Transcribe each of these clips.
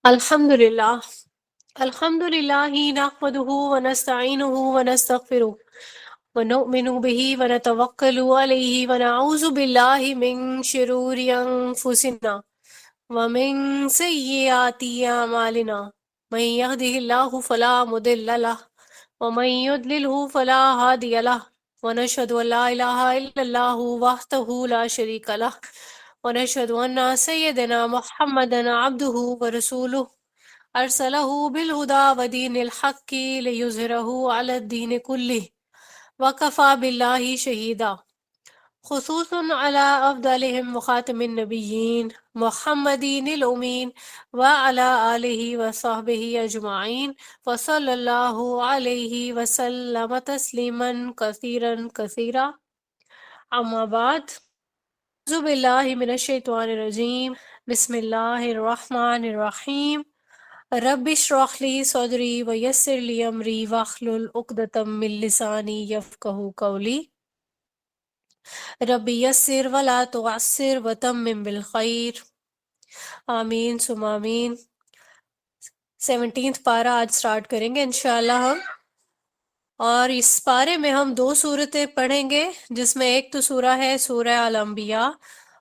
الحمد للہ نحمده ونستعینه ونستغفره ونؤمن به ونتوکل علیہ ونعوذ باللہ من شرور انفسنا ومن سیئات اعمالنا من يهده الله فلا مضل له ومن يضلله فلا هادي له ونشهد ان لا اله الا الله وحده لا شريك له ونشهد ان سيدنا محمدا عبده ورسوله ارسلہ بالہدی ودین الحق لیظہرہ علی الدین کلہ وکفی باللہ شہیدا خصوصا علی افضلہم وخاتم النبیین محمدین الامین وعلی آلہ وصحبہ اجمعین وصلی اللہ علیہ وسلم تسلیما کثیرا کثیرا اما بعد اعوذ باللہ من الشیطان الرجیم بسم اللہ الرحمن الرحیم رب اشرح لی صدری ویسر لی امری واحلل عقدۃ من لسانی یفقہوا قولی رب یسر ولا تعسر وتمم بالخیر آمین ثم آمین 17th پارہ آج سٹارٹ کریں گے انشاءاللہ ہم، اور اس پارے میں ہم 2 صورتیں پڑھیں گے، جس میں ایک تو سورہ ہے سورہ الانبیاء،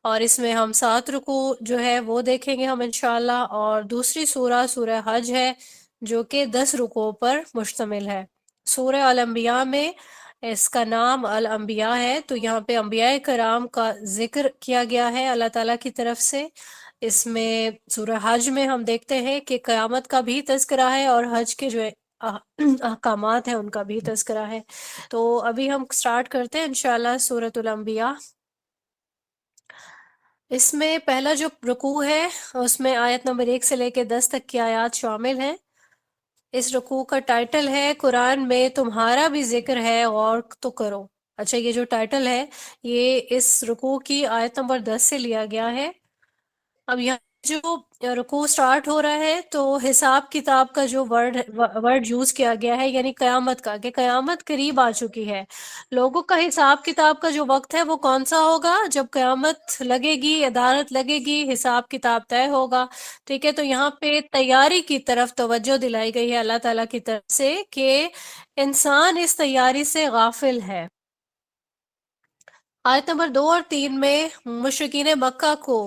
اور اس میں ہم 7 رکوع جو ہے وہ دیکھیں گے ہم انشاءاللہ، اور دوسری سورہ سورہ حج ہے جو کہ 10 رکوع پر مشتمل ہے۔ سورہ الانبیاء میں اس کا نام الانبیاء ہے، تو یہاں پہ انبیاء کرام کا ذکر کیا گیا ہے اللہ تعالیٰ کی طرف سے۔ اس میں سورہ حج میں ہم دیکھتے ہیں کہ قیامت کا بھی تذکرہ ہے، اور حج کے جو احکامات ہیں ان کا بھی تذکرہ ہے۔ تو ابھی ہم سٹارٹ کرتے ہیں انشاءاللہ سورۃ الانبیاء۔ اس میں پہلا جو رکوع ہے اس میں آیت نمبر 1 سے لے کے 10 تک کی آیات شامل ہیں۔ اس رکوع کا ٹائٹل ہے قرآن میں تمہارا بھی ذکر ہے غور تو کرو۔ اچھا، یہ جو ٹائٹل ہے یہ اس رکوع کی آیت نمبر 10 سے لیا گیا ہے۔ اب یہاں جو رکوع سٹارٹ ہو رہا ہے تو حساب کتاب کا جو ورڈ یوز کیا گیا ہے، یعنی قیامت کا، کہ قیامت قریب آ چکی ہے۔ لوگوں کا حساب کتاب کا جو وقت ہے وہ کون سا ہوگا؟ جب قیامت لگے گی، عدالت لگے گی، حساب کتاب طے ہوگا۔ ٹھیک ہے، تو یہاں پہ تیاری کی طرف توجہ دلائی گئی ہے اللہ تعالیٰ کی طرف سے کہ انسان اس تیاری سے غافل ہے۔ آیت نمبر 2 اور 3 میں مشرکین مکہ کو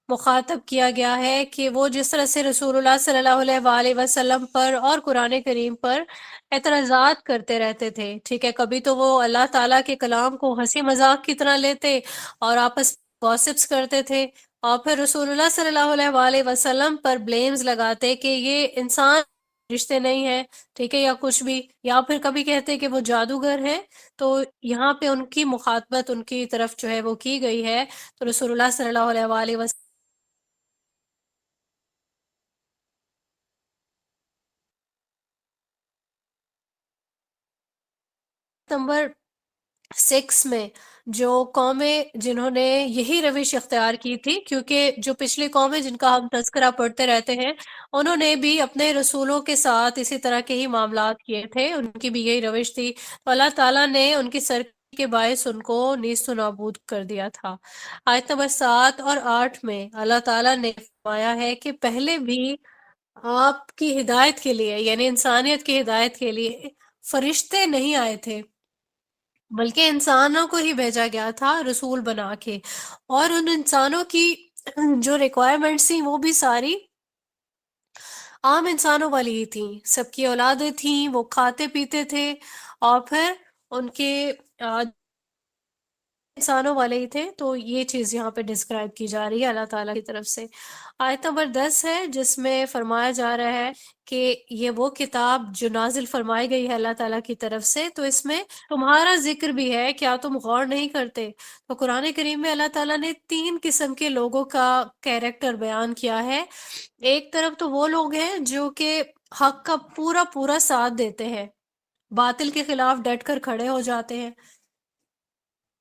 مخاطب کیا گیا ہے کہ وہ جس طرح سے رسول اللہ صلی اللہ علیہ وآلہ وسلم پر اور قرآن کریم پر اعتراضات کرتے رہتے تھے۔ ٹھیک ہے، کبھی تو وہ اللہ تعالیٰ کے کلام کو ہنسی مذاق کی طرح لیتے اور آپس گوسپس کرتے تھے، اور پھر رسول اللہ صلی اللہ علیہ وآلہ وسلم پر بلیمز لگاتے کہ یہ انسان رشتے نہیں ہیں، ٹھیک ہے، یا کچھ بھی، یا پھر کبھی کہتے کہ وہ جادوگر ہیں۔ تو یہاں پہ ان کی مخاطبت ان کی طرف جو ہے وہ کی گئی ہے۔ تو رسول اللہ صلی اللہ علیہ وآلہ وسلم نمبر 6 میں جو قومیں جنہوں نے یہی روش اختیار کی تھی، کیونکہ جو پچھلی قومیں جن کا ہم تذکرہ پڑھتے رہتے ہیں انہوں نے بھی اپنے رسولوں کے ساتھ اسی طرح کے ہی معاملات کیے تھے، ان کی بھی یہی روش تھی، تو اللہ تعالیٰ نے ان کی سرکشی کے باعث ان کو نیست و نابود کر دیا تھا۔ آیت نمبر 7 اور 8 میں اللہ تعالیٰ نے فرمایا ہے کہ پہلے بھی آپ کی ہدایت کے لیے، یعنی انسانیت کی ہدایت کے لیے فرشتے نہیں آئے تھے، بلکہ انسانوں کو ہی بھیجا گیا تھا رسول بنا کے، اور ان انسانوں کی جو ریکوائرمنٹس تھیں وہ بھی ساری عام انسانوں والی ہی تھیں، سب کی اولادیں تھیں، وہ کھاتے پیتے تھے، اور پھر ان کے انسانوں والے ہی تھے۔ تو یہ چیز یہاں پہ ڈسکرائب کی جا رہی ہے اللہ تعالیٰ کی طرف سے۔ آیت نمبر 10 ہے جس میں فرمایا جا رہا ہے کہ یہ وہ کتاب جو نازل فرمائی گئی ہے اللہ تعالیٰ کی طرف سے، تو اس میں تمہارا ذکر بھی ہے، کیا تم غور نہیں کرتے؟ تو قرآن کریم میں اللہ تعالیٰ نے 3 قسم کے لوگوں کا کیریکٹر بیان کیا ہے۔ ایک طرف تو وہ لوگ ہیں جو کہ حق کا پورا پورا ساتھ دیتے ہیں، باطل کے خلاف ڈٹ کر کھڑے ہو جاتے ہیں۔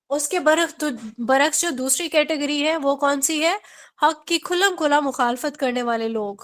اس کے برعکس جو دوسری کیٹیگری ہے وہ کون سی ہے؟ حق کی کھلم کھلا مخالفت کرنے والے لوگ،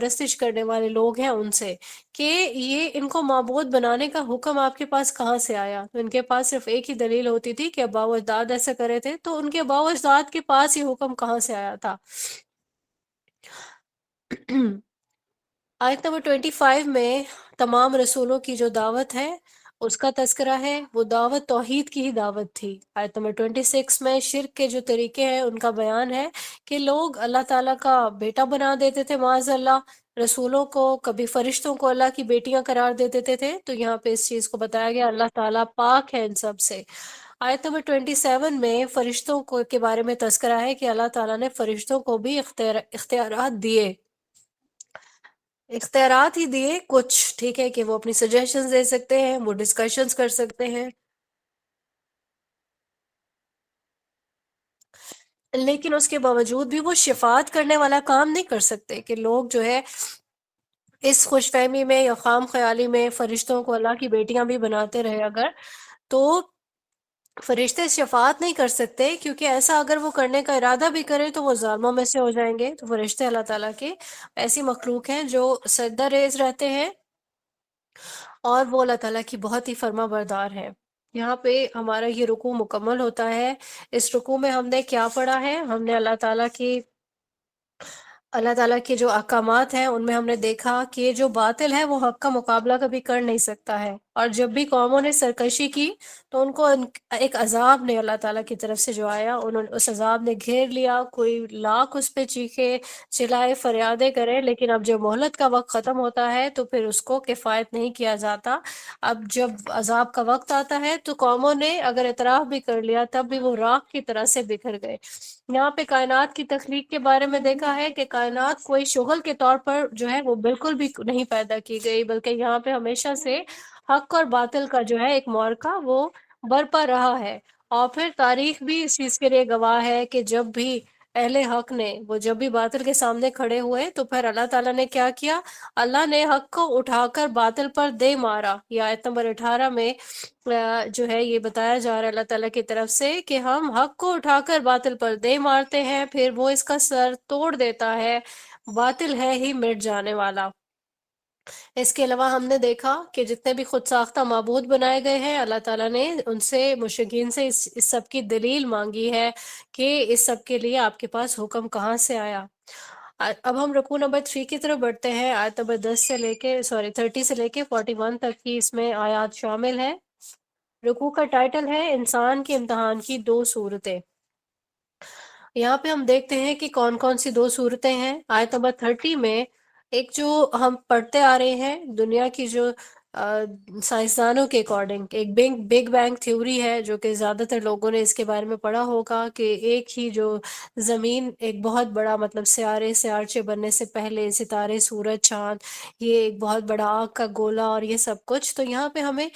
پرستش کرنے والے لوگ ہیں ان سے کہ یہ ان کو معبود بنانے کا حکم آپ کے پاس کہاں سے آیا؟ تو ان کے پاس صرف ایک ہی دلیل ہوتی تھی کہ ابا و اجداد ایسا کرے تھے، تو ان کے ابا و اجداد کے پاس یہ حکم کہاں سے آیا تھا؟ آیت نمبر 25 میں تمام رسولوں کی جو دعوت ہے اس کا تذکرہ ہے، وہ دعوت توحید کی ہی دعوت تھی۔ آیت نمبر 26 میں شرک کے جو طریقے ہیں ان کا بیان ہے کہ لوگ اللہ تعالیٰ کا بیٹا بنا دیتے تھے معاذ اللہ، رسولوں کو، کبھی فرشتوں کو اللہ کی بیٹیاں قرار دے دیتے تھے، تو یہاں پہ اس چیز کو بتایا گیا اللہ تعالیٰ پاک ہے ان سب سے۔ آیت نمبر 27 میں فرشتوں کو کے بارے میں تذکرہ ہے کہ اللہ تعالیٰ نے فرشتوں کو بھی اختیارات دیے، اختیارات ہی دیے کچھ، ٹھیک ہے، کہ وہ اپنی سجیشنز دے سکتے ہیں، وہ ڈسکشنز کر سکتے ہیں، لیکن اس کے باوجود بھی وہ شفاعت کرنے والا کام نہیں کر سکتے کہ لوگ جو ہے اس خوش فہمی میں یا خام خیالی میں فرشتوں کو اللہ کی بیٹیاں بھی بناتے رہے اگر، تو فرشتے شفاعت نہیں کر سکتے، کیونکہ ایسا اگر وہ کرنے کا ارادہ بھی کریں تو وہ ظالموں میں سے ہو جائیں گے۔ تو فرشتے اللہ تعالیٰ کے ایسی مخلوق ہیں جو سجدہ ریز رہتے ہیں اور وہ اللہ تعالیٰ کی بہت ہی فرما بردار ہے۔ یہاں پہ ہمارا یہ رکوع مکمل ہوتا ہے۔ اس رکوع میں ہم نے کیا پڑھا ہے؟ ہم نے اللہ تعالیٰ کے جو احکامات ہیں ان میں ہم نے دیکھا کہ جو باطل ہے وہ حق کا مقابلہ کبھی کر نہیں سکتا ہے، اور جب بھی قوموں نے سرکشی کی تو ان کو ایک عذاب نے اللہ تعالیٰ کی طرف سے جو آیا، انہوں نے اس عذاب نے گھیر لیا، کوئی لاکھ اس پہ چیخے چلائے فریادیں کرے، لیکن اب جب مہلت کا وقت ختم ہوتا ہے تو پھر اس کو کفایت نہیں کیا جاتا۔ اب جب عذاب کا وقت آتا ہے تو قوموں نے اگر اعتراف بھی کر لیا تب بھی وہ راکھ کی طرح سے بکھر گئے۔ یہاں پہ کائنات کی تخلیق کے بارے میں دیکھا ہے کہ کائنات کوئی شغل کے طور پر جو ہے وہ بالکل بھی نہیں پیدا کی گئی، بلکہ یہاں پہ ہمیشہ سے حق اور باطل کا جو ہے ایک معرکہ وہ برپا رہا ہے، اور پھر تاریخ بھی اس چیز کے لیے گواہ ہے کہ جب بھی اہل حق نے وہ جب بھی باطل کے سامنے کھڑے ہوئے تو پھر اللہ تعالیٰ نے کیا کیا؟ اللہ نے حق کو اٹھا کر باطل پر دے مارا۔ یہ آیت نمبر 18 میں جو ہے یہ بتایا جا رہا ہے اللہ تعالیٰ کی طرف سے کہ ہم حق کو اٹھا کر باطل پر دے مارتے ہیں، پھر وہ اس کا سر توڑ دیتا ہے، باطل ہے ہی مٹ جانے والا۔ اس کے علاوہ ہم نے دیکھا کہ جتنے بھی خود ساختہ معبود بنائے گئے ہیں اللہ تعالیٰ نے ان سے مشرکین سے اس سب کی دلیل مانگی ہے کہ اس سب کے لیے آپ کے پاس حکم کہاں سے آیا۔ اب ہم رکوع نمبر 3 کی طرف بڑھتے ہیں۔ آیت نمبر 30 سے لے کے 41 تک کی اس میں آیات شامل ہیں۔ رکوع کا ٹائٹل ہے انسان کے امتحان کی دو صورتیں۔ یہاں پہ ہم دیکھتے ہیں کہ کون کون سی دو صورتیں ہیں۔ آیت نمبر 30 میں ایک جو ہم پڑھتے آ رہے ہیں دنیا کی جو سائنسدانوں کے اکارڈنگ ایک بگ بینگ تھیوری ہے، جو کہ زیادہ تر لوگوں نے اس کے بارے میں پڑھا ہوگا کہ ایک ہی جو زمین ایک بہت بڑا مطلب سیارچے بننے سے پہلے ستارے، سورج، چاند، یہ ایک بہت بڑا آگ کا گولا اور یہ سب کچھ۔ تو یہاں پہ ہمیں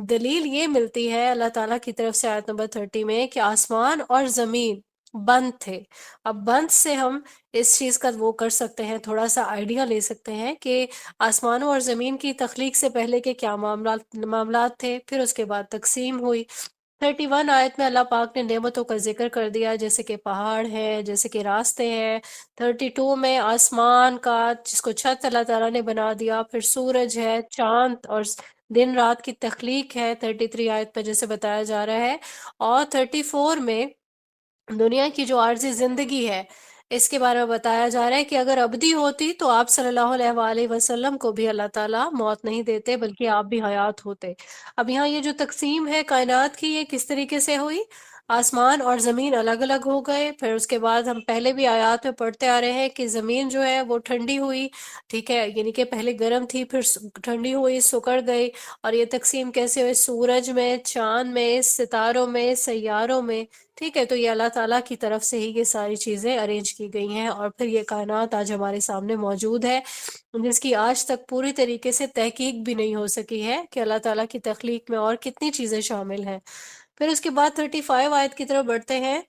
دلیل یہ ملتی ہے اللہ تعالیٰ کی طرف سے آیت نمبر 30 میں کہ آسمان اور زمین بند تھے۔ اب بند سے ہم اس چیز کا وہ کر سکتے ہیں، تھوڑا سا آئیڈیا لے سکتے ہیں کہ آسمانوں اور زمین کی تخلیق سے پہلے کے کیا معاملات تھے، پھر اس کے بعد تقسیم ہوئی۔ 31 آیت میں اللہ پاک نے نعمتوں کا ذکر کر دیا، جیسے کہ پہاڑ ہے، جیسے کہ راستے ہیں۔ 32 میں آسمان کا جس کو چھت اللہ تعالیٰ نے بنا دیا، پھر سورج ہے، چاند اور دن رات کی تخلیق ہے 33 آیت پہ جیسے بتایا جا رہا ہے، اور 34 میں دنیا کی جو عارضی زندگی ہے اس کے بارے میں بتایا جا رہا ہے کہ اگر ابدی ہوتی تو آپ صلی اللہ علیہ وآلہ وسلم کو بھی اللہ تعالیٰ موت نہیں دیتے بلکہ آپ بھی حیات ہوتے۔ اب یہاں یہ جو تقسیم ہے کائنات کی یہ کس طریقے سے ہوئی؟ آسمان اور زمین الگ الگ ہو گئے، پھر اس کے بعد ہم پہلے بھی آیات میں پڑھتے آ رہے ہیں کہ زمین جو ہے وہ ٹھنڈی ہوئی، ٹھیک ہے، یعنی کہ پہلے گرم تھی پھر ٹھنڈی ہوئی، سکڑ گئی۔ اور یہ تقسیم کیسے ہوئی؟ سورج میں، چاند میں، ستاروں میں، سیاروں میں، ٹھیک ہے۔ تو یہ اللہ تعالیٰ کی طرف سے ہی یہ ساری چیزیں ارینج کی گئی ہیں، اور پھر یہ کائنات آج ہمارے سامنے موجود ہے، جس کی آج تک پوری طریقے سے تحقیق بھی نہیں ہو سکی ہے کہ اللہ تعالیٰ کی تخلیق میں اور کتنی چیزیں شامل ہیں۔ پھر اس کے بعد 35 آیت کی طرف بڑھتے ہیں،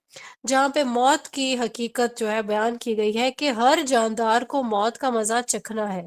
جہاں پہ موت کی حقیقت جو ہے بیان کی گئی ہے کہ ہر جاندار کو موت کا مزہ چکھنا ہے۔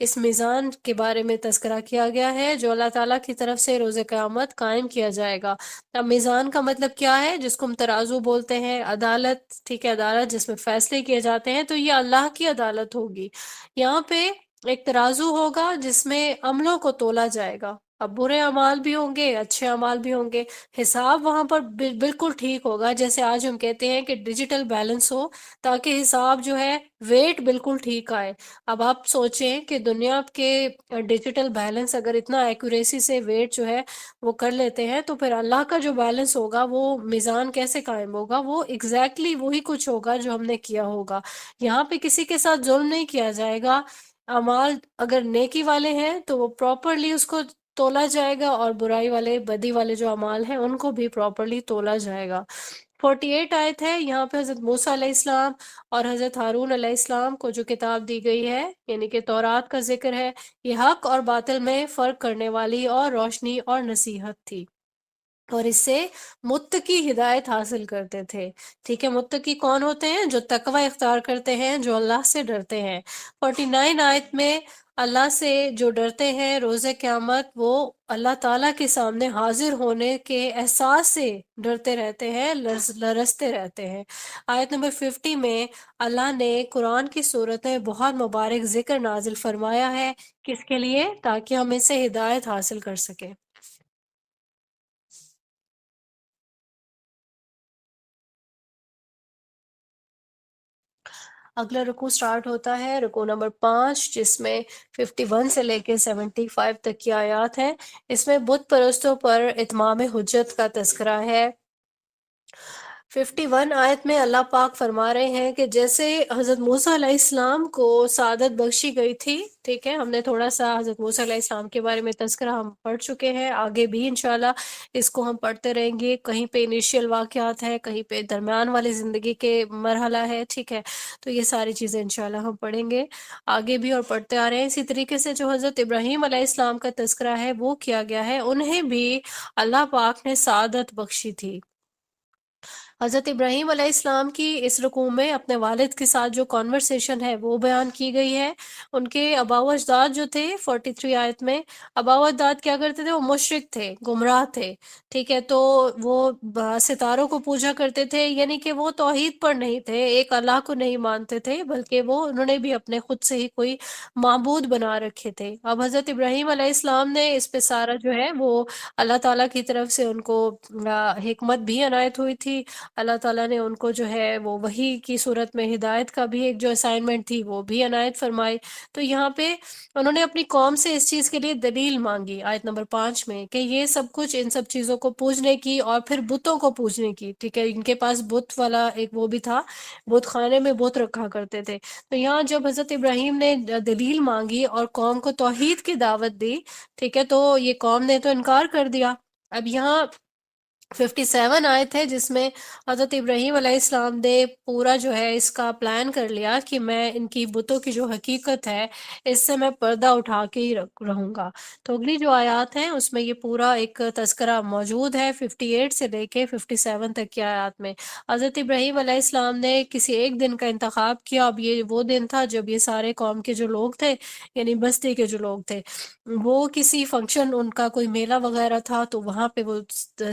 اس میزان کے بارے میں تذکرہ کیا گیا ہے جو اللہ تعالیٰ کی طرف سے روز قیامت قائم کیا جائے گا۔ اب میزان کا مطلب کیا ہے؟ جس کو ہم ترازو بولتے ہیں، عدالت، ٹھیک ہے، عدالت جس میں فیصلے کیے جاتے ہیں، تو یہ اللہ کی عدالت ہوگی۔ یہاں پہ ایک ترازو ہوگا جس میں عملوں کو تولا جائے گا، اب برے اعمال بھی ہوں گے، اچھے اعمال بھی ہوں گے، حساب وہاں پر بالکل ٹھیک ہوگا، جیسے آج ہم کہتے ہیں کہ ڈیجیٹل بیلنس ہو، تاکہ حساب جو ہے ویٹ بالکل ٹھیک آئے۔ اب آپ سوچیں کہ دنیا کے ڈیجیٹل بیلنس اگر اتنا ایکوریسی سے ویٹ جو ہے وہ کر لیتے ہیں، تو پھر اللہ کا جو بیلنس ہوگا وہ میزان کیسے قائم ہوگا؟ وہ ایگزیکٹلی وہی کچھ ہوگا جو ہم نے کیا ہوگا۔ یہاں پہ کسی کے ساتھ ظلم نہیں کیا جائے گا۔ اعمال اگر نیکی والے ہیں تو وہ پراپرلی اس کو تولا جائے گا، اور برائی والے، بدی والے جو اعمال ہیں ان کو بھی پراپرلی تولا جائے گا۔ 48 آیت ہے، یہاں پہ حضرت موسیٰ علیہ السلام اور حضرت ہارون علیہ السلام کو جو کتاب دی گئی ہے، یعنی کہ تورات کا ذکر ہے، یہ حق اور باطل میں فرق کرنے والی اور روشنی اور نصیحت تھی، اور اس سے متقی ہدایت حاصل کرتے تھے۔ ٹھیک ہے، متقی کون ہوتے ہیں؟ جو تقوی اختیار کرتے ہیں، جو اللہ سے ڈرتے ہیں۔ 49 آیت میں اللہ سے جو ڈرتے ہیں روز قیامت، وہ اللہ تعالیٰ کے سامنے حاضر ہونے کے احساس سے ڈرتے رہتے ہیں، لرزتے رہتے ہیں۔ آیت نمبر 50 میں اللہ نے قرآن کی صورت میں بہت مبارک ذکر نازل فرمایا ہے، کس کے لیے؟ تاکہ ہم اس سے ہدایت حاصل کر سکیں۔ اگلا رکوع سٹارٹ ہوتا ہے رکوع نمبر 5، جس میں 51 سے لے کے 75 تک کی آیات ہیں۔ اس میں بت پرستوں پر اتمام حجت کا تذکرہ ہے۔ 51 آیت میں اللہ پاک فرما رہے ہیں کہ جیسے حضرت موسیٰ علیہ السلام کو سعادت بخشی گئی تھی، ٹھیک ہے، ہم نے تھوڑا سا حضرت موسیٰ علیہ السلام کے بارے میں تذکرہ ہم پڑھ چکے ہیں، آگے بھی انشاءاللہ اس کو ہم پڑھتے رہیں گے۔ کہیں پہ انیشیل واقعات ہے، کہیں پہ درمیان والی زندگی کے مرحلہ ہے، ٹھیک ہے، تو یہ ساری چیزیں انشاءاللہ ہم پڑھیں گے آگے بھی اور پڑھتے آ رہے ہیں۔ اسی طریقے سے جو حضرت ابراہیم علیہ السلام کا تذکرہ ہے وہ کیا گیا ہے، انہیں بھی اللہ پاک نے سعادت بخشی تھی۔ حضرت ابراہیم علیہ السلام کی اس رکوع میں اپنے والد کے ساتھ جو کانورسیشن ہے وہ بیان کی گئی ہے۔ ان کے آباء و اجداد جو تھے 43 آیت میں، آباء و اجداد کیا کرتے تھے؟ وہ مشرک تھے، گمراہ تھے، ٹھیک ہے، تو وہ ستاروں کو پوجا کرتے تھے، یعنی کہ وہ توحید پر نہیں تھے، ایک اللہ کو نہیں مانتے تھے، بلکہ وہ انہوں نے بھی اپنے خود سے ہی کوئی معبود بنا رکھے تھے۔ اب حضرت ابراہیم علیہ السلام نے اس پہ سارا جو ہے وہ اللہ تعالیٰ کی طرف سے ان کو حکمت بھی عنایت ہوئی تھی، اللہ تعالیٰ نے ان کو جو ہے وہ وحی کی صورت میں ہدایت کا بھی ایک جو اسائنمنٹ تھی وہ بھی عنایت فرمائی۔ تو یہاں پہ انہوں نے اپنی قوم سے اس چیز کے لیے دلیل مانگی آیت نمبر 5 میں، کہ یہ سب کچھ ان سب چیزوں کو پوجنے کی اور پھر بتوں کو پوجنے کی، ٹھیک ہے، ان کے پاس بت والا ایک وہ بھی تھا، بت خانے میں بت رکھا کرتے تھے۔ تو یہاں جب حضرت ابراہیم نے دلیل مانگی اور قوم کو توحید کی دعوت دی، ٹھیک ہے، تو یہ قوم نے تو انکار کر دیا۔ اب یہاں 57 آیت ہے جس میں حضرت ابراہیم علیہ السلام نے پورا جو ہے اس کا پلان کر لیا کہ میں ان کی بتوں کی جو حقیقت ہے اس سے میں پردہ اٹھا کے ہی رہوں گا۔ تو اگلی جو آیات ہیں اس میں یہ پورا ایک تذکرہ موجود ہے 58 سے لے کے 57 تک کی آیات میں۔ حضرت ابراہیم علیہ السلام نے کسی ایک دن کا انتخاب کیا، اب یہ وہ دن تھا جب یہ سارے قوم کے جو لوگ تھے، یعنی بستی کے جو لوگ تھے، وہ کسی فنکشن، ان کا کوئی میلہ وغیرہ تھا تو وہاں پہ وہ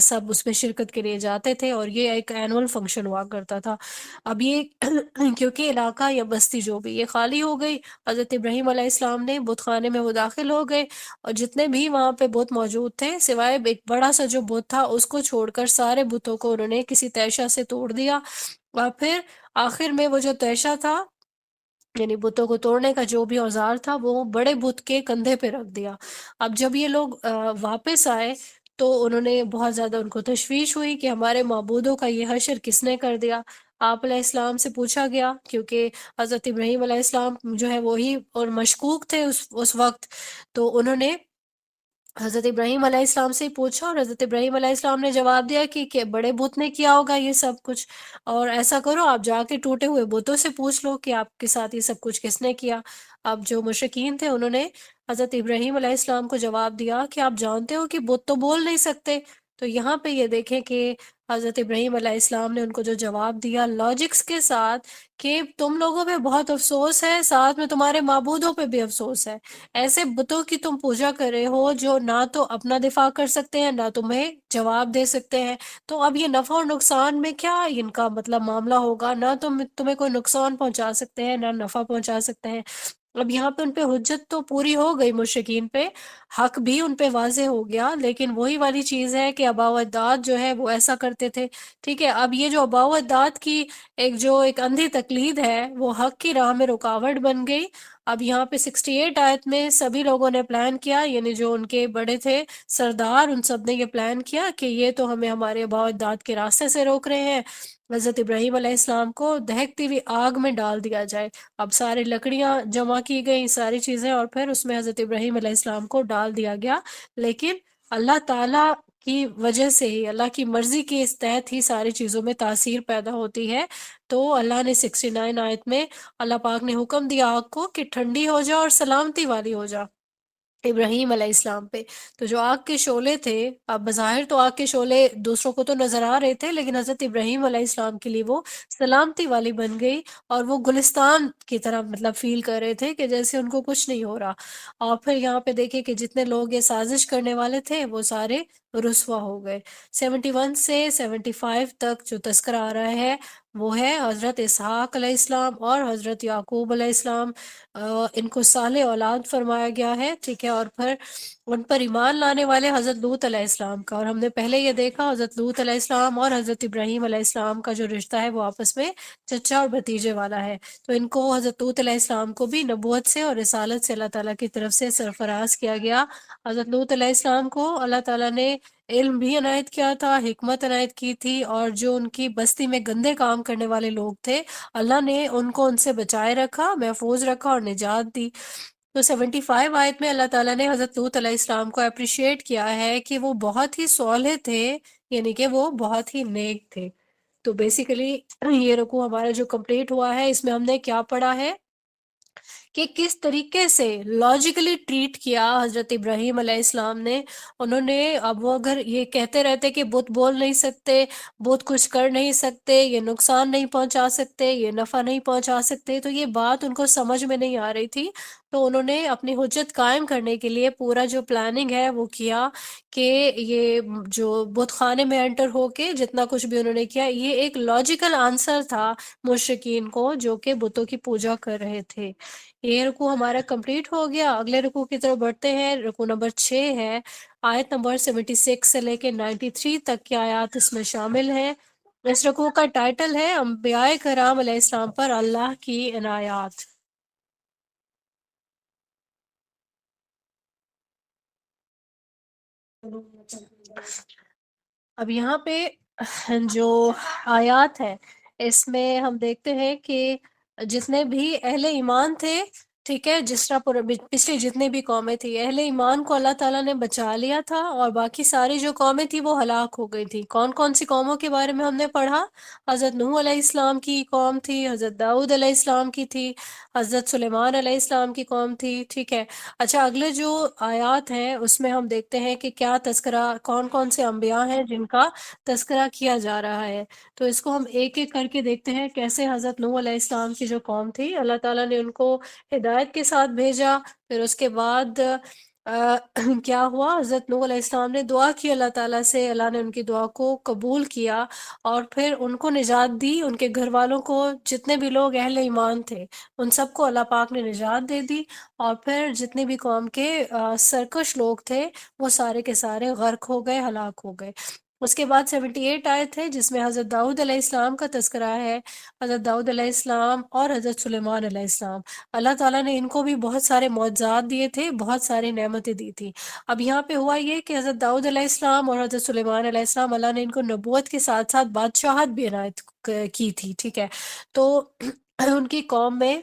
سب اس میں شرکت کے لیے جاتے تھے، اور یہ ایک اینول فنکشن ہوا کرتا تھا۔ اب یہ کیونکہ علاقہ یا بستی جو بھی یہ خالی ہو گئی، حضرت ابراہیم علیہ السلام نے بت خانے میں وہ داخل ہو گئے، اور جتنے بھی وہاں پہ بت موجود تھے سوائے ایک بڑا سا جو بت تھا اس کو چھوڑ کر سارے بتوں کو انہوں نے کسی تیشہ سے توڑ دیا، اور پھر آخر میں وہ جو تیشہ تھا، یعنی بتوں کو توڑنے کا جو بھی اوزار تھا، وہ بڑے بت کے کندھے پہ رکھ دیا۔ اب جب یہ لوگ واپس آئے تو انہوں نے بہت زیادہ ان کو تشویش ہوئی کہ ہمارے معبودوں کا یہ حشر کس نے کر دیا۔ آپ علیہ السلام سے پوچھا گیا، کیونکہ حضرت ابراہیم علیہ السلام جو ہے وہی اور مشکوک تھے اس وقت، تو انہوں نے حضرت ابراہیم علیہ السلام سے ہی پوچھا، اور حضرت ابراہیم علیہ السلام نے جواب دیا کہ بڑے بت نے کیا ہوگا یہ سب کچھ، اور ایسا کرو آپ جا کے ٹوٹے ہوئے بتوں سے پوچھ لو کہ آپ کے ساتھ یہ سب کچھ کس نے کیا۔ اب جو مشرکین تھے انہوں نے حضرت ابراہیم علیہ السلام کو جواب دیا کہ آپ جانتے ہو کہ بت تو بول نہیں سکتے۔ تو یہاں پہ یہ دیکھیں کہ حضرت ابراہیم علیہ السلام نے ان کو جو جواب دیا لاجکس کے ساتھ کہ تم لوگوں پہ بہت افسوس ہے، ساتھ میں تمہارے معبودوں پہ بھی افسوس ہے، ایسے بتوں کی تم پوجا کر رہے ہو جو نہ تو اپنا دفاع کر سکتے ہیں نہ تمہیں جواب دے سکتے ہیں، تو اب یہ نفع اور نقصان میں کیا ان کا مطلب معاملہ ہوگا، نہ تمہیں کوئی نقصان پہنچا سکتے ہیں نہ نفع پہنچا سکتے ہیں۔ اب یہاں پہ ان پہ حجت تو پوری ہو گئی مشرکین پہ، حق بھی ان پہ واضح ہو گیا، لیکن وہی والی چیز ہے کہ آباء و اجداد جو ہے وہ ایسا کرتے تھے، ٹھیک ہے۔ اب یہ جو آباء و اجداد کی ایک اندھی تقلید ہے وہ حق کی راہ میں رکاوٹ بن گئی۔ اب یہاں پہ 68 آیت میں سبھی لوگوں نے پلان کیا، یعنی جو ان کے بڑے تھے سردار، ان سب نے یہ پلان کیا کہ یہ تو ہمیں ہمارے آباء و اجداد کے راستے سے روک رہے ہیں، حضرت ابراہیم علیہ السلام کو دہکتی ہوئی آگ میں ڈال دیا جائے۔ اب سارے لکڑیاں جمع کی گئی، ساری چیزیں، اور پھر اس میں حضرت ابراہیم علیہ السلام کو ڈال دیا گیا، لیکن اللہ تعالیٰ کی وجہ سے ہی، اللہ کی مرضی کے اس تحت ہی ساری چیزوں میں تاثیر پیدا ہوتی ہے۔ تو اللہ نے 69 آیت میں اللہ پاک نے حکم دیا آگ کو کہ ٹھنڈی ہو جا اور سلامتی والی ہو جا ابراہیم علیہ السلام پہ۔ تو جو آگ کے شعلے تھے، اب بظاہر تو آگ کے شعلے دوسروں کو تو نظر آ رہے تھے، لیکن حضرت ابراہیم علیہ السلام کے لیے وہ سلامتی والی بن گئی، اور وہ گلستان کی طرح مطلب فیل کر رہے تھے کہ جیسے ان کو کچھ نہیں ہو رہا۔ اور پھر یہاں پہ دیکھیں کہ جتنے لوگ یہ سازش کرنے والے تھے وہ سارے رسوا ہو گئے۔ 71 سے 75 تک جو تذکرہ آ رہا ہے وہ ہے حضرت اسحاق علیہ السلام اور حضرت یعقوب علیہ السلام، ان کو صالح اولاد فرمایا گیا ہے، ٹھیک ہے۔ اور پھر ان پر ایمان لانے والے حضرت لوط علیہ السلام کا، اور ہم نے پہلے یہ دیکھا حضرت لوط علیہ السلام اور حضرت ابراہیم علیہ السلام کا جو رشتہ ہے وہ آپس میں چچا اور بھتیجے والا ہے، تو ان کو حضرت لوط علیہ السلام کو بھی نبوت سے اور رسالت سے اللہ تعالیٰ کی طرف سے سرفراز کیا گیا۔ حضرت لوط علیہ السلام کو اللہ تعالیٰ نے علم بھی عنایت کیا تھا، حکمت عنایت کی تھی، اور جو ان کی بستی میں گندے کام کرنے والے لوگ تھے اللہ نے ان کو ان سے بچائے رکھا، محفوظ رکھا اور نجات دی۔ تو 75 آیت میں اللہ تعالیٰ نے حضرت لوط علیہ السلام کو اپریشیٹ کیا ہے کہ وہ بہت ہی صالح تھے، یعنی کہ وہ بہت ہی نیک تھے۔ تو بیسیکلی یہ رکوع ہمارا جو کمپلیٹ ہوا ہے، اس میں ہم نے کیا پڑھا ہے کہ کس طریقے سے لاجیکلی ٹریٹ کیا حضرت ابراہیم علیہ السلام نے۔ انہوں نے، اب وہ اگر یہ کہتے رہتے کہ بت بول نہیں سکتے، بت کچھ کر نہیں سکتے، یہ نقصان نہیں پہنچا سکتے، یہ نفع نہیں پہنچا سکتے، تو یہ بات ان کو سمجھ میں نہیں آ رہی تھی۔ تو انہوں نے اپنی حجت قائم کرنے کے لیے پورا جو پلاننگ ہے وہ کیا کہ یہ جو بت خانے میں انٹر ہو کے جتنا کچھ بھی انہوں نے کیا، یہ ایک لاجیکل آنسر تھا مشرکین کو جو کہ بتوں کی پوجا کر رہے تھے۔ یہ رکوع ہمارا کمپلیٹ ہو گیا۔ اگلے رکوع کی طرف بڑھتے ہیں، رکوع نمبر 6 ہے، آیت نمبر 76 سے لے کے 93 تک کی آیات اس میں شامل ہیں۔ اس رکوع کا ٹائٹل ہے انبیاء کرام علیہ السلام پر اللہ کی عنایات۔ اب یہاں پہ جو آیات ہے اس میں ہم دیکھتے ہیں کہ جتنے بھی اہل ایمان تھے، ٹھیک ہے، جس طرح پچھلی جتنی بھی قومیں تھی، اہل ایمان کو اللہ تعالیٰ نے بچا لیا تھا، اور باقی ساری جو قومیں تھی وہ ہلاک ہو گئی تھی۔ کون کون سی قوموں کے بارے میں ہم نے پڑھا؟ حضرت نوح علیہ السلام کی قوم تھی، حضرت داؤد علیہ السلام کی تھی، حضرت سلیمان علیہ السلام کی قوم تھی، ٹھیک ہے۔ اچھا، اگلے جو آیات ہیں اس میں ہم دیکھتے ہیں کہ کیا تذکرہ، کون کون سے انبیاء ہیں جن کا تذکرہ کیا جا رہا ہے۔ تو اس کو ہم ایک ایک کر کے دیکھتے ہیں، کیسے حضرت نوح علیہ السلام کی جو قوم تھی اللہ تعالیٰ نے ان کو ہدایت کے ساتھ بھیجا، پھر اس کے بعد کیا ہوا، حضرت نوح علیہ السلام نے دعا کی اللہ تعالیٰ سے، اللہ نے ان کی دعا کو قبول کیا، اور پھر ان کو نجات دی، ان کے گھر والوں کو، جتنے بھی لوگ اہل ایمان تھے ان سب کو اللہ پاک نے نجات دے دی، اور پھر جتنے بھی قوم کے سرکش لوگ تھے وہ سارے کے سارے غرق ہو گئے، ہلاک ہو گئے۔ اس کے بعد 78 آیت ہے جس میں حضرت داؤد علیہ السلام کا تذکرہ ہے، حضرت داؤد علیہ السلام اور حضرت سلیمان علیہ السلام۔ اللہ تعالیٰ نے ان کو بھی بہت سارے معجزات دیے تھے، بہت ساری نعمتیں دی تھی۔ اب یہاں پہ ہوا یہ کہ حضرت داؤد علیہ السلام اور حضرت سلیمان علیہ السلام، اللہ نے ان کو نبوت کے ساتھ ساتھ بادشاہت بھی عنایت کی تھی، ٹھیک ہے۔ تو ان کی قوم میں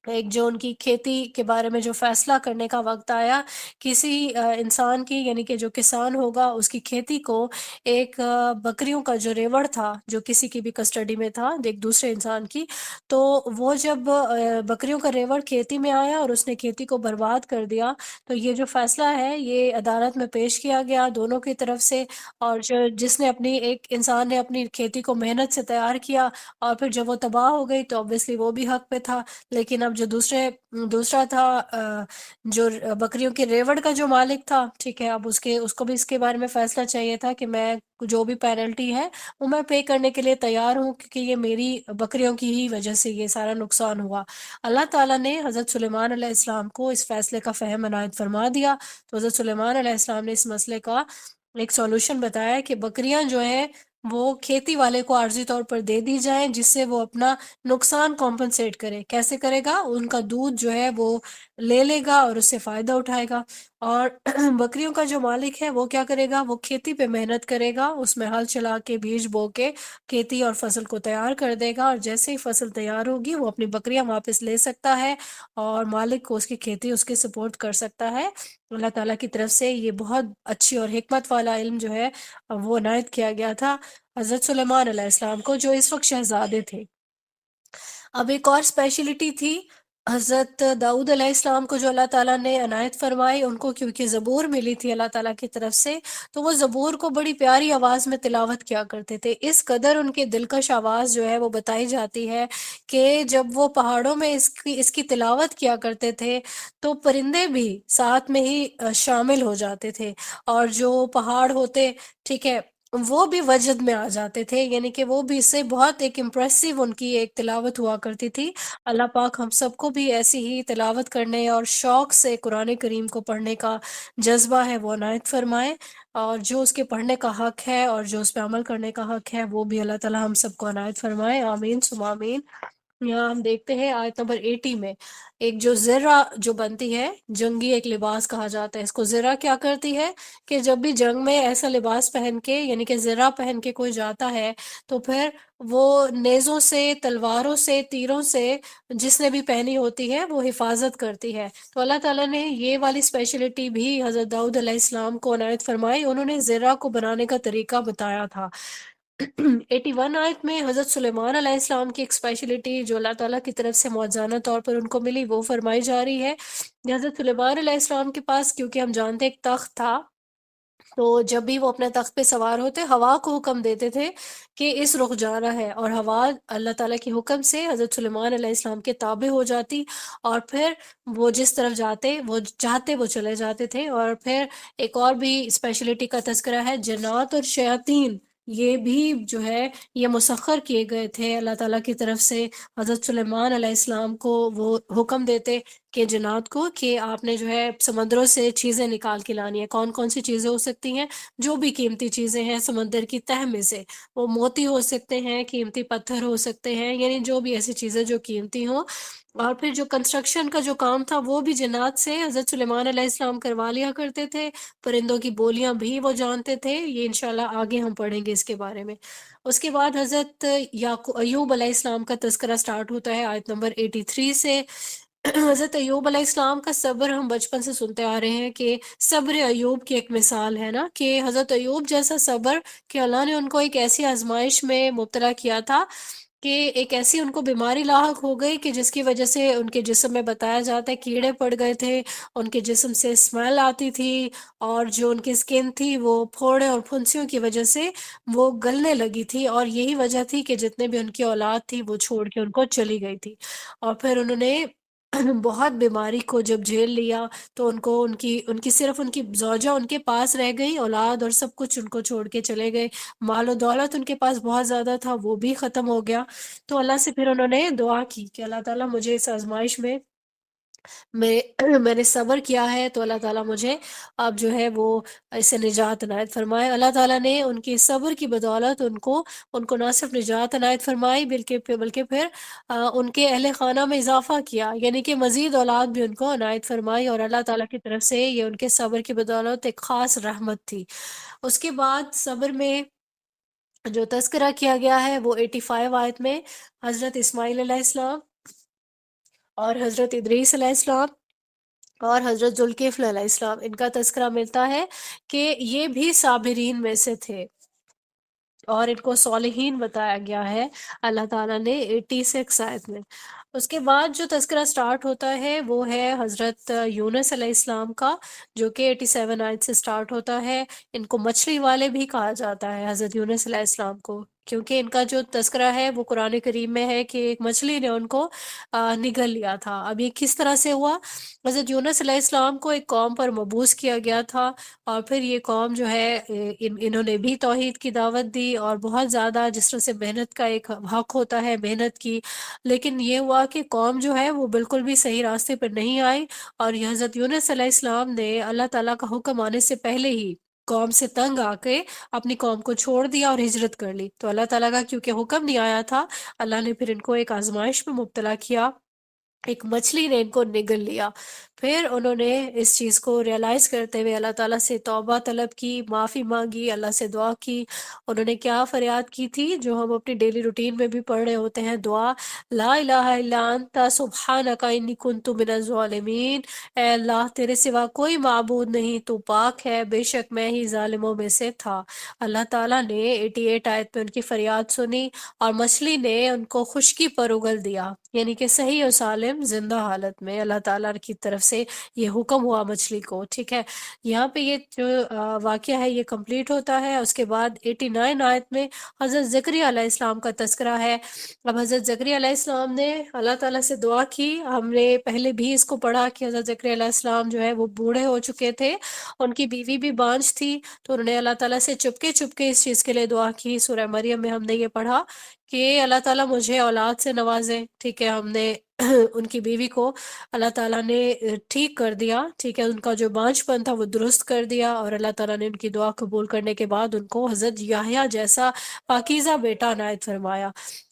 ایک جو ان کی کھیتی کے بارے میں جو فیصلہ کرنے کا وقت آیا، کسی انسان کی یعنی کہ جو کسان ہوگا اس کی کھیتی کو ایک بکریوں کا جو ریوڑ تھا جو کسی کی بھی کسٹڈی میں تھا ایک دوسرے انسان کی، تو وہ جب بکریوں کا ریوڑ کھیتی میں آیا اور اس نے کھیتی کو برباد کر دیا، تو یہ جو فیصلہ ہے یہ عدالت میں پیش کیا گیا دونوں کی طرف سے، اور جس نے اپنی ایک انسان نے اپنی کھیتی کو محنت سے تیار کیا اور پھر جب وہ تباہ ہو گئی تو obviously وہ بھی حق پہ تھا، لیکن اب جو دوسرا تھا جو بکریوں کے ریوڑ کا جو مالک تھا، ٹھیک ہے، اب اس کو بھی اس کے بارے میں فیصلہ چاہیے تھا کہ میں جو بھی پینلٹی ہے وہ میں پے کرنے کے لیے تیار ہوں، کیونکہ یہ میری بکریوں کی ہی وجہ سے یہ سارا نقصان ہوا۔ اللہ تعالیٰ نے حضرت سلیمان علیہ السلام کو اس فیصلے کا فہم عنایت فرما دیا، تو حضرت سلیمان علیہ السلام نے اس مسئلے کا ایک سولوشن بتایا کہ بکریاں جو ہیں وہ کھیتی والے کو عارضی طور پر دے دی جائیں، جس سے وہ اپنا نقصان کمپنسیٹ کرے۔ کیسے کرے گا؟ ان کا دودھ جو ہے وہ لے گا اور اس سے فائدہ اٹھائے گا، اور بکریوں کا جو مالک ہے وہ کیا کرے گا؟ وہ کھیتی پہ محنت کرے گا، اس میں ہل چلا کے بیج بو کے کھیتی اور فصل کو تیار کر دے گا، اور جیسے ہی فصل تیار ہوگی وہ اپنی بکریاں واپس لے سکتا ہے اور مالک کو اس کی کھیتی اس کے سپورٹ کر سکتا ہے۔ اللہ تعالیٰ کی طرف سے یہ بہت اچھی اور حکمت والا علم جو ہے وہ عنایت کیا گیا تھا حضرت سلیمان علیہ السلام کو، جو اس وقت شہزادے تھے۔ اب ایک اور اسپیشلٹی تھی حضرت داؤد علیہ السلام کو جو اللہ تعالیٰ نے عنایت فرمائی، ان کو کیونکہ زبور ملی تھی اللہ تعالیٰ کی طرف سے، تو وہ زبور کو بڑی پیاری آواز میں تلاوت کیا کرتے تھے۔ اس قدر ان کی دلکش آواز جو ہے وہ بتائی جاتی ہے کہ جب وہ پہاڑوں میں اس کی تلاوت کیا کرتے تھے تو پرندے بھی ساتھ میں ہی شامل ہو جاتے تھے، اور جو پہاڑ ہوتے، ٹھیک ہے، وہ بھی وجد میں آ جاتے تھے، یعنی کہ وہ بھی اس سے بہت ایک امپریسو ان کی ایک تلاوت ہوا کرتی تھی۔ اللہ پاک ہم سب کو بھی ایسی ہی تلاوت کرنے اور شوق سے قرآن کریم کو پڑھنے کا جذبہ ہے وہ عنایت فرمائے، اور جو اس کے پڑھنے کا حق ہے اور جو اس پہ عمل کرنے کا حق ہے وہ بھی اللہ تعالی ہم سب کو عنایت فرمائے، آمین ثم آمین۔ یہاں ہم دیکھتے ہیں آیت نمبر 80 میں ایک جو زرہ جو بنتی ہے، جنگی ایک لباس کہا جاتا ہے اس کو، زرہ کیا کرتی ہے کہ جب بھی جنگ میں ایسا لباس پہن کے یعنی کہ زرہ پہن کے کوئی جاتا ہے تو پھر وہ نیزوں سے، تلواروں سے، تیروں سے جس نے بھی پہنی ہوتی ہے وہ حفاظت کرتی ہے۔ تو اللہ تعالیٰ نے یہ والی اسپیشلٹی بھی حضرت داؤد علیہ السلام کو عنایت فرمائی، انہوں نے زرہ کو بنانے کا طریقہ بتایا تھا۔ 81 آیت میں حضرت سلیمان علیہ السلام کی ایک اسپیشلٹی جو اللہ تعالیٰ کی طرف سے موجزانہ طور پر ان کو ملی وہ فرمائی جا رہی ہے۔ حضرت سلیمان علیہ السلام کے پاس کیونکہ ہم جانتے ایک تخت تھا، تو جب بھی وہ اپنے تخت پہ سوار ہوتے ہوا کو حکم دیتے تھے کہ اس رخ جانا ہے، اور ہوا اللہ تعالیٰ کے حکم سے حضرت سلیمان علیہ السلام کے تابع ہو جاتی، اور پھر وہ جس طرف جاتے وہ چاہتے وہ چلے جاتے تھے۔ اور پھر ایک اور بھی اسپیشلٹی کا تذکرہ ہے، جنات اور شیاطین یہ بھی جو ہے یہ مسخر کیے گئے تھے اللہ تعالیٰ کی طرف سے۔ حضرت سلیمان علیہ السلام کو وہ حکم دیتے کہ جنات کو کہ آپ نے جو ہے سمندروں سے چیزیں نکال کے لانی ہے۔ کون کون سی چیزیں ہو سکتی ہیں؟ جو بھی قیمتی چیزیں ہیں سمندر کی تہ میں سے، وہ موتی ہو سکتے ہیں، قیمتی پتھر ہو سکتے ہیں، یعنی جو بھی ایسی چیزیں جو قیمتی ہوں۔ اور پھر جو کنسٹرکشن کا جو کام تھا وہ بھی جنات سے حضرت سلیمان علیہ السلام کروا لیا کرتے تھے، پرندوں کی بولیاں بھی وہ جانتے تھے، یہ انشاءاللہ آگے ہم پڑھیں گے اس کے بارے میں۔ اس کے بعد حضرت ایوب علیہ السلام کا تذکرہ سٹارٹ ہوتا ہے آیت نمبر 83 سے۔ حضرت ایوب علیہ السلام کا صبر ہم بچپن سے سنتے آ رہے ہیں کہ صبر ایوب کی ایک مثال ہے نا، کہ حضرت ایوب جیسا صبر کہ اللہ نے ان کو ایک ایسی آزمائش میں مبتلا کیا تھا کہ ایک ایسی ان کو بیماری لاحق ہو گئی کہ جس کی وجہ سے ان کے جسم میں بتایا جاتا ہے کیڑے پڑ گئے تھے، ان کے جسم سے اسمیل آتی تھی، اور جو ان کی سکن تھی وہ پھوڑے اور پھنسیوں کی وجہ سے وہ گلنے لگی تھی، اور یہی وجہ تھی کہ جتنے بھی ان کی اولاد تھی وہ چھوڑ کے ان کو چلی گئی تھی۔ اور پھر انہوں نے بہت بیماری کو جب جھیل لیا تو ان کی صرف ان کی زوجہ ان کے پاس رہ گئی، اولاد اور سب کچھ ان کو چھوڑ کے چلے گئے، مال و دولت ان کے پاس بہت زیادہ تھا وہ بھی ختم ہو گیا۔ تو اللہ سے پھر انہوں نے دعا کی کہ اللہ تعالیٰ مجھے اس آزمائش میں نے صبر کیا ہے تو اللہ تعالیٰ مجھے اب جو ہے وہ اس سے نجات عنایت فرمائے۔ اللہ تعالیٰ نے ان کی صبر کی بدولت ان کو نہ صرف نجات عنایت فرمائی بلکہ پھر ان کے اہل خانہ میں اضافہ کیا، یعنی کہ مزید اولاد بھی ان کو عنایت فرمائی، اور اللہ تعالیٰ کی طرف سے یہ ان کے صبر کی بدولت ایک خاص رحمت تھی۔ اس کے بعد صبر میں جو تذکرہ کیا گیا ہے وہ 85 آیت میں حضرت اسماعیل علیہ السلام اور حضرت ادریس علیہ السلام اور حضرت ذوالکفل علیہ السلام، ان کا تذکرہ ملتا ہے کہ یہ بھی صابرین میں سے تھے، اور ان کو صالحین بتایا گیا ہے اللہ تعالیٰ نے 86 آیت میں۔ اس کے بعد جو تذکرہ سٹارٹ ہوتا ہے وہ ہے حضرت یونس علیہ السلام کا، جو کہ 87 آیت سے سٹارٹ ہوتا ہے۔ ان کو مچھلی والے بھی کہا جاتا ہے، حضرت یونس علیہ السلام کو، کیونکہ ان کا جو تذکرہ ہے وہ قرآن کریم میں ہے کہ ایک مچھلی نے ان کو نگل لیا تھا۔ اب یہ کس طرح سے ہوا؟ حضرت یونس علیہ السلام کو ایک قوم پر مبعوث کیا گیا تھا، اور پھر یہ قوم جو ہے انہوں نے بھی توحید کی دعوت دی، اور بہت زیادہ جس طرح سے محنت کا ایک حق ہوتا ہے محنت کی، لیکن یہ ہوا کہ قوم جو ہے وہ بالکل بھی صحیح راستے پر نہیں آئی، اور یہ حضرت یونس علیہ السلام نے اللہ تعالیٰ کا حکم آنے سے پہلے ہی قوم سے تنگ آ کے اپنی قوم کو چھوڑ دیا اور ہجرت کر لی۔ تو اللہ تعالیٰ کا کیونکہ حکم نہیں آیا تھا، اللہ نے پھر ان کو ایک آزمائش میں مبتلا کیا، ایک مچھلی نے ان کو نگل لیا۔ پھر انہوں نے اس چیز کو ریئلائز کرتے ہوئے اللہ تعالیٰ سے توبہ طلب کی، معافی مانگی، اللہ سے دعا کی۔ انہوں نے کیا فریاد کی تھی جو ہم اپنی ڈیلی روٹین میں بھی پڑھ رہے ہوتے ہیں، دعا، لا الہ الا انت سبحانک انی کنت من الظالمین، اے اللہ تیرے سوا کوئی معبود نہیں، تو پاک ہے، بے شک میں ہی ظالموں میں سے تھا۔ اللہ تعالیٰ نے 88 آیت میں ان کی فریاد سنی، اور مچھلی نے ان کو خشکی پر اگل دیا، یعنی کہ صحیح و سالم زندہ حالت میں اللہ تعالیٰ کی طرف سے یہ حکم ہوا مچھلی کو، ٹھیک ہے۔ یہاں پہ یہ جو واقعہ ہے یہ کمپلیٹ ہوتا ہے۔ اس کے بعد 89 آیت میں حضرت زکریا علیہ السلام کا تذکرہ ہے۔ اب حضرت زکریا علیہ السلام نے اللہ تعالیٰ سے دعا کی، ہم نے پہلے بھی اس کو پڑھا کہ حضرت زکریا علیہ السلام جو ہے وہ بوڑھے ہو چکے تھے، ان کی بیوی بھی بانجھ تھی، تو انہوں نے اللہ تعالیٰ سے چپکے چپکے اس چیز کے لیے دعا کی۔ سورہ مریم میں ہم نے یہ پڑھا کہ اللہ تعالیٰ مجھے اولاد سے نوازے، ٹھیک ہے۔ ہم نے ان کی بیوی کو اللہ تعالیٰ نے ٹھیک کر دیا، ٹھیک ہے، ان کا جو بانجھ پن تھا وہ درست کر دیا، اور اللہ تعالیٰ نے ان کی دعا قبول کرنے کے بعد ان کو حضرت یحییٰ جیسا پاکیزہ بیٹا عنایت فرمایا۔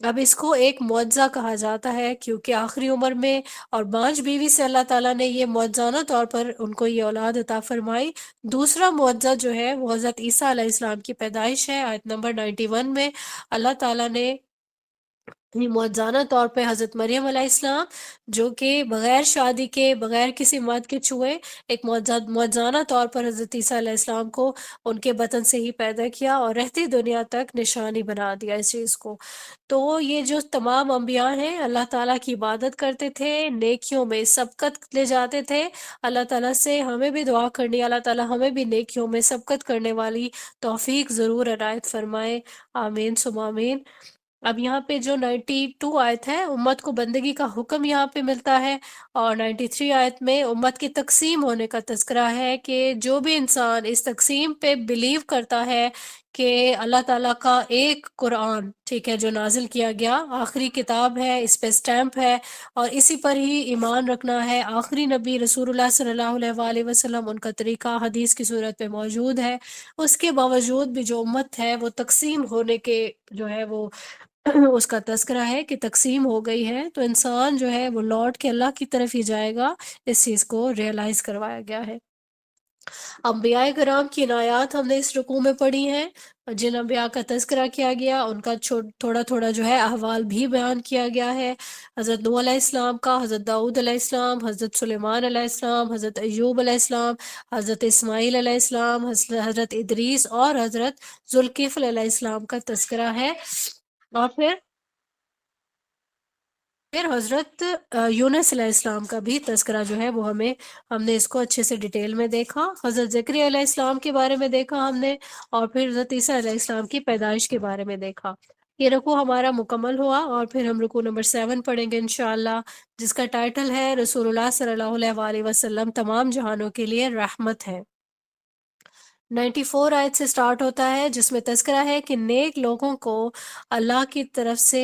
اب اس کو ایک معجزہ کہا جاتا ہے، کیونکہ آخری عمر میں اور بانجھ بیوی سے اللہ تعالیٰ نے یہ معجزانہ طور پر ان کو یہ اولاد عطا فرمائی۔ دوسرا معجزہ جو ہے وہ حضرت عیسیٰ علیہ السلام کی پیدائش ہے، آیت نمبر 91 میں اللہ تعالیٰ نے یہ معجزانہ طور پہ حضرت مریم علیہ السلام، جو کہ بغیر شادی کے، بغیر کسی مرد کے چھوئے، ایک معجزانہ طور پر حضرت عیسیٰ علیہ السلام کو ان کے بطن سے ہی پیدا کیا، اور رہتی دنیا تک نشانی بنا دیا اس چیز کو۔ تو یہ جو تمام انبیاء ہیں اللہ تعالیٰ کی عبادت کرتے تھے، نیکیوں میں سبقت لے جاتے تھے۔ اللہ تعالیٰ سے ہمیں بھی دعا کرنی، اللہ تعالیٰ ہمیں بھی نیکیوں میں سبقت کرنے والی توفیق ضرور عنایت فرمائے، آمین ثم آمین۔ اب یہاں پہ جو 92 آیت ہے، امت کو بندگی کا حکم یہاں پہ ملتا ہے، اور 93 آیت میں امت کی تقسیم ہونے کا تذکرہ ہے کہ جو بھی انسان اس تقسیم پہ بلیو کرتا ہے کہ اللہ تعالیٰ کا ایک قرآن، ٹھیک ہے، جو نازل کیا گیا آخری کتاب ہے، اس پہ سٹیمپ ہے، اور اسی پر ہی ایمان رکھنا ہے، آخری نبی رسول اللہ صلی اللہ علیہ وآلہ وسلم، ان کا طریقہ حدیث کی صورت پہ موجود ہے، اس کے باوجود بھی جو امت ہے وہ تقسیم ہونے کے جو ہے وہ اس کا تذکرہ ہے کہ تقسیم ہو گئی ہے، تو انسان جو ہے وہ لوٹ کے اللہ کی طرف ہی جائے گا، اس چیز کو ریئلائز کروایا گیا ہے۔ انبیاء کرام کی عنایات ہم نے اس رکوع میں پڑھی ہیں، جن انبیاء کا تذکرہ کیا گیا ان کا تھوڑا تھوڑا جو ہے احوال بھی بیان کیا گیا ہے۔ حضرت نوح علیہ السلام کا، حضرت داؤد علیہ السلام، حضرت سلیمان علیہ السلام، حضرت ایوب علیہ السلام، حضرت اسماعیل علیہ السلام، حضرت ادریس اور حضرت ذوالکفل علیہ السلام کا تذکرہ ہے، اور پھر حضرت یونس علیہ السلام کا بھی تذکرہ جو ہے وہ ہم نے اس کو اچھے سے ڈیٹیل میں دیکھا، حضرت زکریا علیہ السلام کے بارے میں دیکھا ہم نے، اور پھر حضرت عیسیٰ علیہ السلام کی پیدائش کے بارے میں دیکھا۔ یہ رکوع ہمارا مکمل ہوا، اور پھر ہم رکوع نمبر 7 پڑھیں گے انشاءاللہ، جس کا ٹائٹل ہے رسول اللہ صلی اللہ علیہ وآلہ وسلم تمام جہانوں کے لیے رحمت ہے۔ 94 آیت سے سٹارٹ ہوتا ہے، جس میں تذکرہ ہے کہ نیک لوگوں کو اللہ کی طرف سے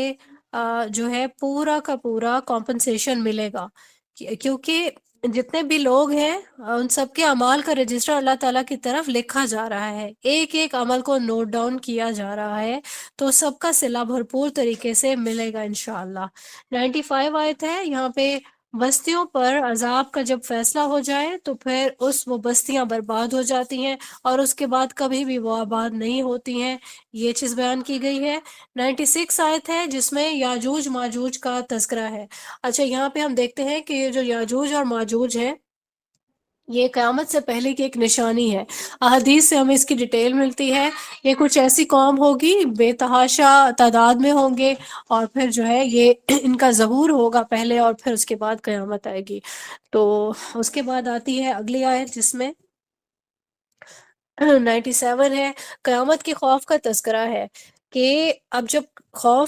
جو ہے پورا کا پورا کمپنسیشن ملے گا، کیونکہ جتنے بھی لوگ ہیں ان سب کے اعمال کا رجسٹر اللہ تعالیٰ کی طرف لکھا جا رہا ہے، ایک ایک عمل کو نوٹ ڈاؤن کیا جا رہا ہے، تو سب کا صلہ بھرپور طریقے سے ملے گا انشاءاللہ۔ 95 آیت ہے، یہاں پہ بستیوں پر عذاب کا جب فیصلہ ہو جائے تو پھر وہ بستیاں برباد ہو جاتی ہیں اور اس کے بعد کبھی بھی وہ آباد نہیں ہوتی ہیں، یہ چیز بیان کی گئی ہے۔ 96 آیت ہے جس میں یاجوج ماجوج کا تذکرہ ہے۔ اچھا، یہاں پہ ہم دیکھتے ہیں کہ یہ جو یاجوج اور ماجوج ہے یہ قیامت سے پہلے کی ایک نشانی ہے۔ احادیث سے ہمیں اس کی ڈیٹیل ملتی ہے۔ یہ کچھ ایسی قوم ہوگی، بے تحاشا تعداد میں ہوں گے، اور پھر جو ہے یہ ان کا ظہور ہوگا پہلے اور پھر اس کے بعد قیامت آئے گی۔ تو اس کے بعد آتی ہے اگلی آیت جس میں 97 ہے، قیامت کے خوف کا تذکرہ ہے کہ اب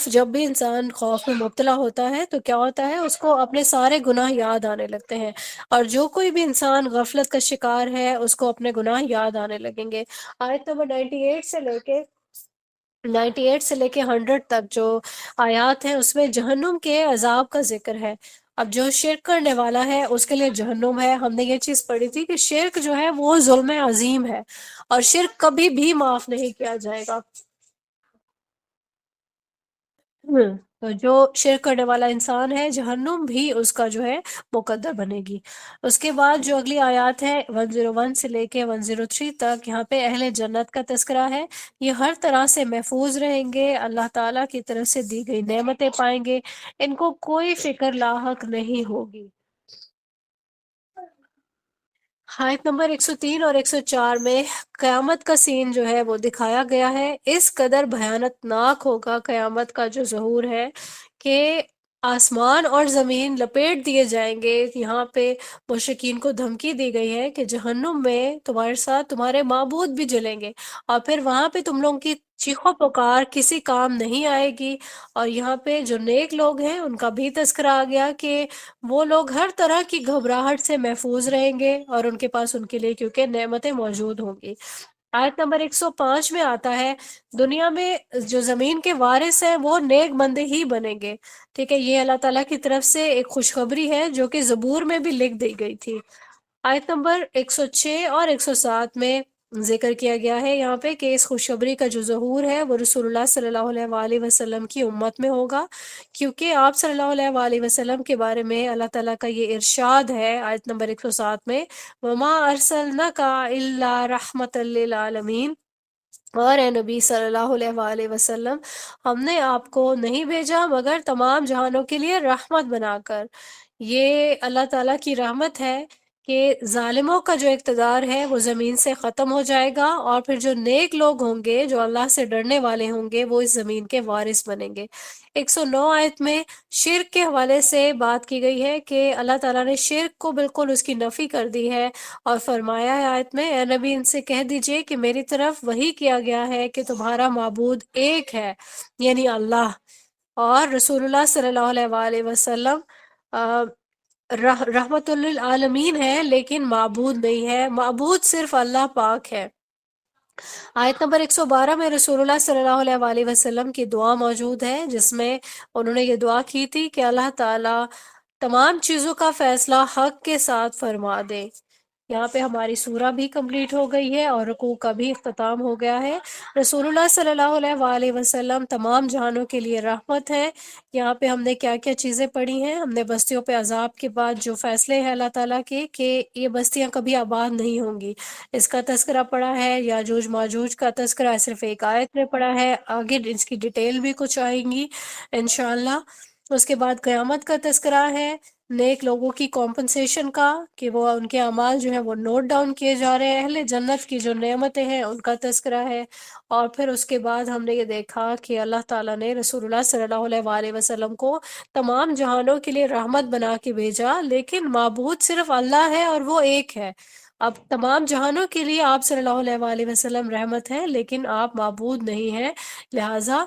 جب بھی انسان خوف میں مبتلا ہوتا ہے تو کیا ہوتا ہے، اس کو اپنے سارے گناہ یاد آنے لگتے ہیں، اور جو کوئی بھی انسان غفلت کا شکار ہے اس کو اپنے گناہ یاد آنے لگیں گے۔ آیت نمبر 98 سے لے کے 100 تک جو آیات ہیں اس میں جہنم کے عذاب کا ذکر ہے۔ اب جو شرک کرنے والا ہے اس کے لیے جہنم ہے۔ ہم نے یہ چیز پڑھی تھی کہ شرک جو ہے وہ ظلم عظیم ہے، اور شرک کبھی بھی معاف نہیں کیا جائے گا۔ تو جو شرک کرنے والا انسان ہے جہنم بھی اس کا جو ہے مقدر بنے گی۔ اس کے بعد جو اگلی آیات ہے 101 سے لے کے 103 تک، یہاں پہ اہل جنت کا تذکرہ ہے۔ یہ ہر طرح سے محفوظ رہیں گے، اللہ تعالیٰ کی طرف سے دی گئی نعمتیں پائیں گے، ان کو کوئی فکر لاحق نہیں ہوگی۔ آیت نمبر 103 اور 104 میں قیامت کا سین جو ہے وہ دکھایا گیا ہے۔ اس قدر بھیانک ناک ہوگا قیامت کا جو ظہور ہے کہ آسمان اور زمین لپیٹ دیے جائیں گے۔ یہاں پہ مشرکین کو دھمکی دی گئی ہے کہ جہنم میں تمہارے ساتھ تمہارے معبود بھی جلیں گے، اور پھر وہاں پہ تم لوگوں کی چیخو پکار کسی کام نہیں آئے گی۔ اور یہاں پہ جو نیک لوگ ہیں ان کا بھی تذکرہ آ گیا کہ وہ لوگ ہر طرح کی گھبراہٹ سے محفوظ رہیں گے، اور ان کے پاس ان کے لیے کیونکہ نعمتیں موجود ہوں گی۔ آیت نمبر 105 میں آتا ہے دنیا میں جو زمین کے وارث ہیں وہ نیک بندے ہی بنیں گے۔ ٹھیک ہے، یہ اللہ تعالیٰ کی طرف سے ایک خوشخبری ہے جو کہ زبور میں بھی لکھ دی گئی تھی۔ آیت نمبر 106 اور 107 میں ذکر کیا گیا ہے یہاں پہ کہ اس خوشخبری کا جو ظہور ہے وہ رسول اللہ صلی اللہ علیہ وآلہ وسلم کی امت میں ہوگا، کیونکہ آپ صلی اللہ علیہ وآلہ وسلم کے بارے میں اللہ تعالیٰ کا یہ ارشاد ہے آیت نمبر 107 میں، وَمَا أَرْسَلْنَاكَ إِلَّا رَحْمَةً لِّلْعَالَمِينَ، اور اے نبی صلی اللہ علیہ وآلہ وسلم، ہم نے آپ کو نہیں بھیجا مگر تمام جہانوں کے لیے رحمت بنا کر۔ یہ اللہ تعالیٰ کی رحمت ہے کہ ظالموں کا جو اقتدار ہے وہ زمین سے ختم ہو جائے گا، اور پھر جو نیک لوگ ہوں گے جو اللہ سے ڈرنے والے ہوں گے وہ اس زمین کے وارث بنیں گے۔ 109 آیت میں شرک کے حوالے سے بات کی گئی ہے کہ اللہ تعالیٰ نے شرک کو بالکل اس کی نفی کر دی ہے، اور فرمایا ہے آیت میں، اے نبی ان سے کہہ دیجئے کہ میری طرف وحی کیا گیا ہے کہ تمہارا معبود ایک ہے، یعنی اللہ، اور رسول اللہ صلی اللہ علیہ وآلہ وسلم رحمت للعالمین ہے لیکن معبود نہیں ہے، معبود صرف اللہ پاک ہے۔ آیت نمبر 112 میں رسول اللہ صلی اللہ علیہ وآلہ وسلم کی دعا موجود ہے جس میں انہوں نے یہ دعا کی تھی کہ اللہ تعالیٰ تمام چیزوں کا فیصلہ حق کے ساتھ فرما دے۔ یہاں پہ ہماری سورہ بھی کمپلیٹ ہو گئی ہے اور رکوع کا بھی اختتام ہو گیا ہے۔ رسول اللہ صلی اللہ علیہ وآلہ وسلم تمام جہانوں کے لیے رحمت ہے۔ یہاں پہ ہم نے کیا کیا چیزیں پڑھی ہیں، ہم نے بستیوں پہ عذاب کے بعد جو فیصلے ہیں اللہ تعالیٰ کے کہ یہ بستیاں کبھی آباد نہیں ہوں گی، اس کا تذکرہ پڑا ہے۔ یاجوج ماجوج کا تذکرہ صرف ایک آیت میں پڑا ہے، آگے اس کی ڈیٹیل بھی کچھ آئیں گی انشاءاللہ۔ اس کے بعد قیامت کا تذکرہ ہے، نیک لوگوں کی کمپنسیشن کا کہ وہ ان کے اعمال جو ہے وہ نوٹ ڈاؤن کیے جا رہے ہیں، اہل جنت کی جو نعمتیں ہیں ان کا تذکرہ ہے، اور پھر اس کے بعد ہم نے یہ دیکھا کہ اللہ تعالیٰ نے رسول اللہ صلی اللہ علیہ وآلہ وسلم کو تمام جہانوں کے لیے رحمت بنا کے بھیجا، لیکن معبود صرف اللہ ہے اور وہ ایک ہے۔ اب تمام جہانوں کے لیے آپ صلی اللہ علیہ وآلہ وسلم رحمت ہے لیکن آپ معبود نہیں ہیں، لہٰذا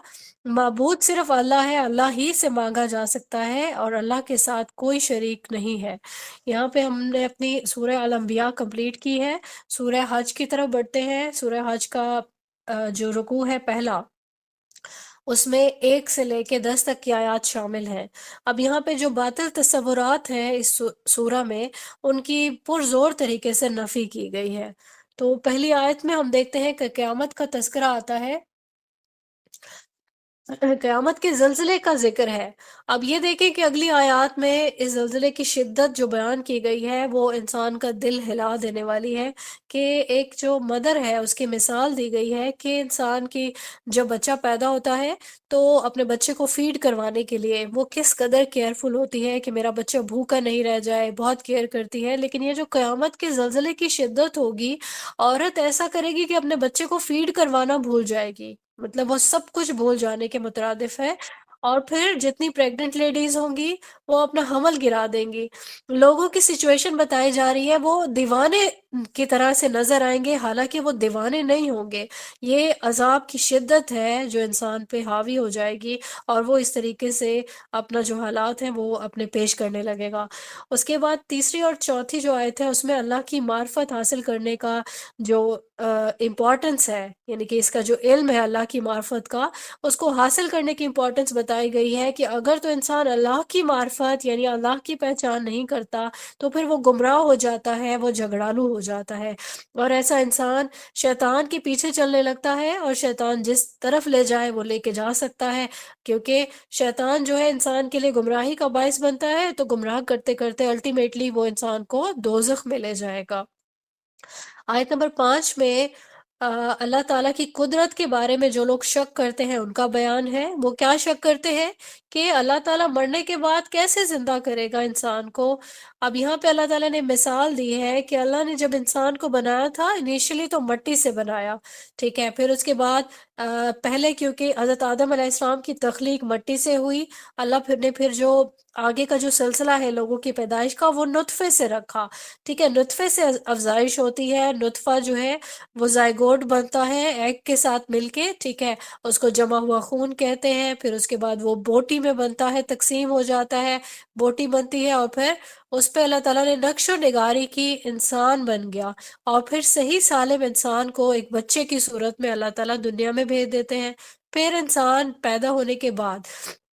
معبود صرف اللہ ہے، اللہ ہی سے مانگا جا سکتا ہے اور اللہ کے ساتھ کوئی شریک نہیں ہے۔ یہاں پہ ہم نے اپنی سورہ الانبیاء کمپلیٹ کی ہے۔ سورہ حج کی طرف بڑھتے ہیں۔ سورہ حج کا جو رکوع ہے پہلا، اس میں 1 سے لے کے 10 تک کی آیات شامل ہیں۔ اب یہاں پہ جو باطل تصورات ہیں اس سورہ میں ان کی پرزور طریقے سے نفی کی گئی ہے۔ تو پہلی آیت میں ہم دیکھتے ہیں کہ قیامت کا تذکرہ آتا ہے قیامت کے زلزلے کا ذکر ہے۔ اب یہ دیکھیں کہ اگلی آیات میں اس زلزلے کی شدت جو بیان کی گئی ہے وہ انسان کا دل ہلا دینے والی ہے، کہ ایک جو مدر ہے اس کی مثال دی گئی ہے کہ انسان کی جب بچہ پیدا ہوتا ہے تو اپنے بچے کو فیڈ کروانے کے لیے وہ کس قدر کیئرفل ہوتی ہے کہ میرا بچہ بھوکا نہیں رہ جائے، بہت کیئر کرتی ہے۔ لیکن یہ جو قیامت کے زلزلے کی شدت ہوگی، عورت ایسا کرے گی کہ اپنے بچے کو فیڈ کروانا بھول جائے گی، مطلب وہ سب کچھ بھول جانے کے مترادف ہے۔ اور پھر جتنی پریگننٹ لیڈیز ہوں گی وہ اپنا حمل گرا دیں گی۔ لوگوں کی سچویشن بتائی جا رہی ہے وہ دیوانے کی طرح سے نظر آئیں گے، حالانکہ وہ دیوانے نہیں ہوں گے۔ یہ عذاب کی شدت ہے جو انسان پہ حاوی ہو جائے گی، اور وہ اس طریقے سے اپنا جو حالات ہیں وہ اپنے پیش کرنے لگے گا۔ اس کے بعد تیسری اور چوتھی جو آیت ہے اس میں اللہ کی معرفت حاصل کرنے کا جو امپورٹنس ہے، یعنی کہ اس کا جو علم ہے اللہ کی معرفت کا، اس کو حاصل کرنے کی امپورٹنس بتائی گئی ہے کہ اگر تو انسان اللہ کی معرفت یعنی اللہ کی پہچان نہیں کرتا تو پھر وہ گمراہ ہو جاتا ہے، وہ جھگڑالو ہو جاتا ہے، اور ایسا انسان شیطان کے پیچھے چلنے لگتا ہے، اور شیطان جس طرف لے جائے وہ لے کے جا سکتا ہے، کیونکہ شیطان جو ہے انسان کے لیے گمراہی کا باعث بنتا ہے، تو گمراہ کرتے کرتے الٹیمیٹلی وہ انسان کو دوزخ میں لے جائے گا۔ آیت نمبر 5 میں اللہ تعالیٰ کی قدرت کے بارے میں جو لوگ شک کرتے ہیں ان کا بیان ہے۔ وہ کیا شک کرتے ہیں کہ اللہ تعالیٰ مرنے کے بعد کیسے زندہ کرے گا انسان کو۔ اب یہاں پہ اللہ تعالیٰ نے مثال دی ہے کہ اللہ نے جب انسان کو بنایا تھا انیشلی تو مٹی سے بنایا، ٹھیک ہے، پھر اس کے بعد پہلے کیونکہ حضرت آدم علیہ السلام کی تخلیق مٹی سے ہوئی، اللہ پھر جو آگے کا جو سلسلہ ہے لوگوں کی پیدائش کا وہ نطفے سے رکھا، ٹھیک ہے، نطفے سے افزائش ہوتی ہے، نطفہ جو ہے وہ زائگوٹ بنتا ہے ایگ کے ساتھ مل کے، ٹھیک ہے، اس کو جمع ہوا خون کہتے ہیں، پھر اس کے بعد وہ بوٹی میں بنتا ہے، تقسیم ہو جاتا ہے، بوٹی بنتی ہے، اور پھر اس پہ اللہ تعالیٰ نے نقش و نگاری کی، انسان بن گیا، اور پھر صحیح سالم انسان کو ایک بچے کی صورت میں اللہ تعالیٰ دنیا میں بھیج دیتے ہیں۔ پھر انسان پیدا ہونے کے بعد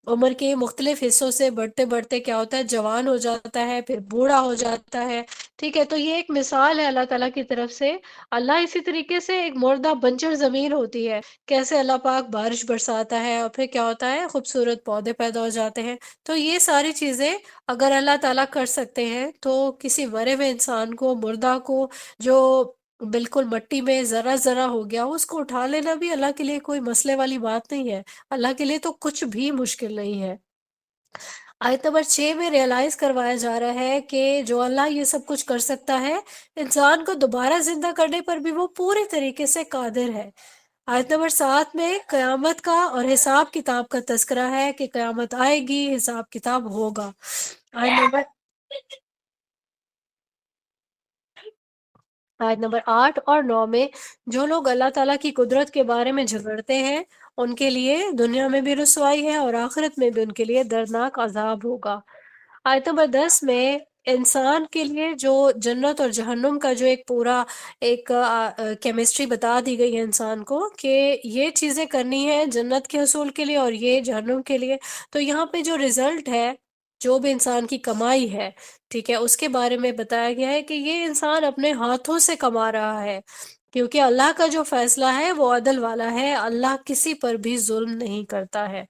عمر کے مختلف حصوں سے بڑھتے بڑھتے کیا ہوتا ہے، جوان ہو جاتا ہے، پھر بوڑھا ہو جاتا ہے، ٹھیک ہے۔ تو یہ ایک مثال ہے اللہ تعالیٰ کی طرف سے۔ اللہ اسی طریقے سے ایک مردہ بنجر زمین ہوتی ہے، کیسے اللہ پاک بارش برساتا ہے، اور پھر کیا ہوتا ہے، خوبصورت پودے پیدا ہو جاتے ہیں۔ تو یہ ساری چیزیں اگر اللہ تعالیٰ کر سکتے ہیں تو کسی مرے ہوئے انسان کو، مردہ کو، جو بالکل مٹی میں ذرہ ذرہ ہو گیا اس کو اٹھا لینا بھی اللہ کے لیے کوئی مسئلے والی بات نہیں ہے۔ اللہ کے لیے تو کچھ بھی مشکل نہیں ہے۔ آیت نمبر 6 میں ریئلائز کروایا جا رہا ہے کہ جو اللہ یہ سب کچھ کر سکتا ہے، انسان کو دوبارہ زندہ کرنے پر بھی وہ پورے طریقے سے قادر ہے۔ آیت نمبر 7 میں قیامت کا اور حساب کتاب کا تذکرہ ہے کہ قیامت آئے گی، حساب کتاب ہوگا۔ آیت نمبر 8 اور 9 میں جو لوگ اللہ تعالیٰ کی قدرت کے بارے میں جھگڑتے ہیں ان کے لیے دنیا میں بھی رسوائی ہے اور آخرت میں بھی ان کے لیے دردناک عذاب ہوگا۔ آیت نمبر 10 میں انسان کے لیے جو جنت اور جہنم کا جو ایک پورا ایک کیمسٹری بتا دی گئی ہے انسان کو کہ یہ چیزیں کرنی ہے جنت کے حصول کے لیے اور یہ جہنم کے لیے، تو یہاں پہ جو ریزلٹ ہے، جو بھی انسان کی کمائی ہے، ٹھیک ہے، اس کے بارے میں بتایا گیا ہے کہ یہ انسان اپنے ہاتھوں سے کما رہا ہے، کیونکہ اللہ کا جو فیصلہ ہے وہ عدل والا ہے، اللہ کسی پر بھی ظلم نہیں کرتا ہے۔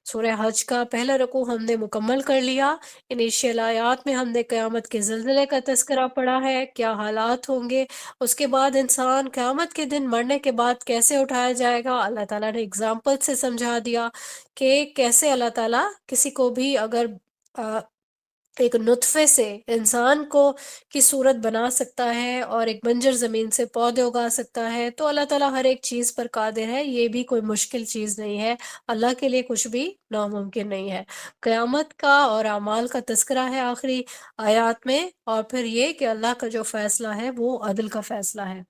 سورہ حج کا پہلا رکوع ہم نے مکمل کر لیا۔ انیشیل آیات میں ہم نے قیامت کے زلزلے کا تذکرہ پڑھا ہے، کیا حالات ہوں گے، اس کے بعد انسان قیامت کے دن مرنے کے بعد کیسے اٹھایا جائے گا، اللہ تعالیٰ نے اگزامپل سے سمجھا دیا کہ کیسے اللہ تعالیٰ کسی کو بھی اگر آ، ایک نطفے سے انسان کو کی صورت بنا سکتا ہے اور ایک بنجر زمین سے پودے اگا سکتا ہے، تو اللہ تعالیٰ ہر ایک چیز پر قادر ہے، یہ بھی کوئی مشکل چیز نہیں ہے، اللہ کے لیے کچھ بھی ناممکن نہیں ہے۔ قیامت کا اور اعمال کا تذکرہ ہے آخری آیات میں، اور پھر یہ کہ اللہ کا جو فیصلہ ہے وہ عدل کا فیصلہ ہے۔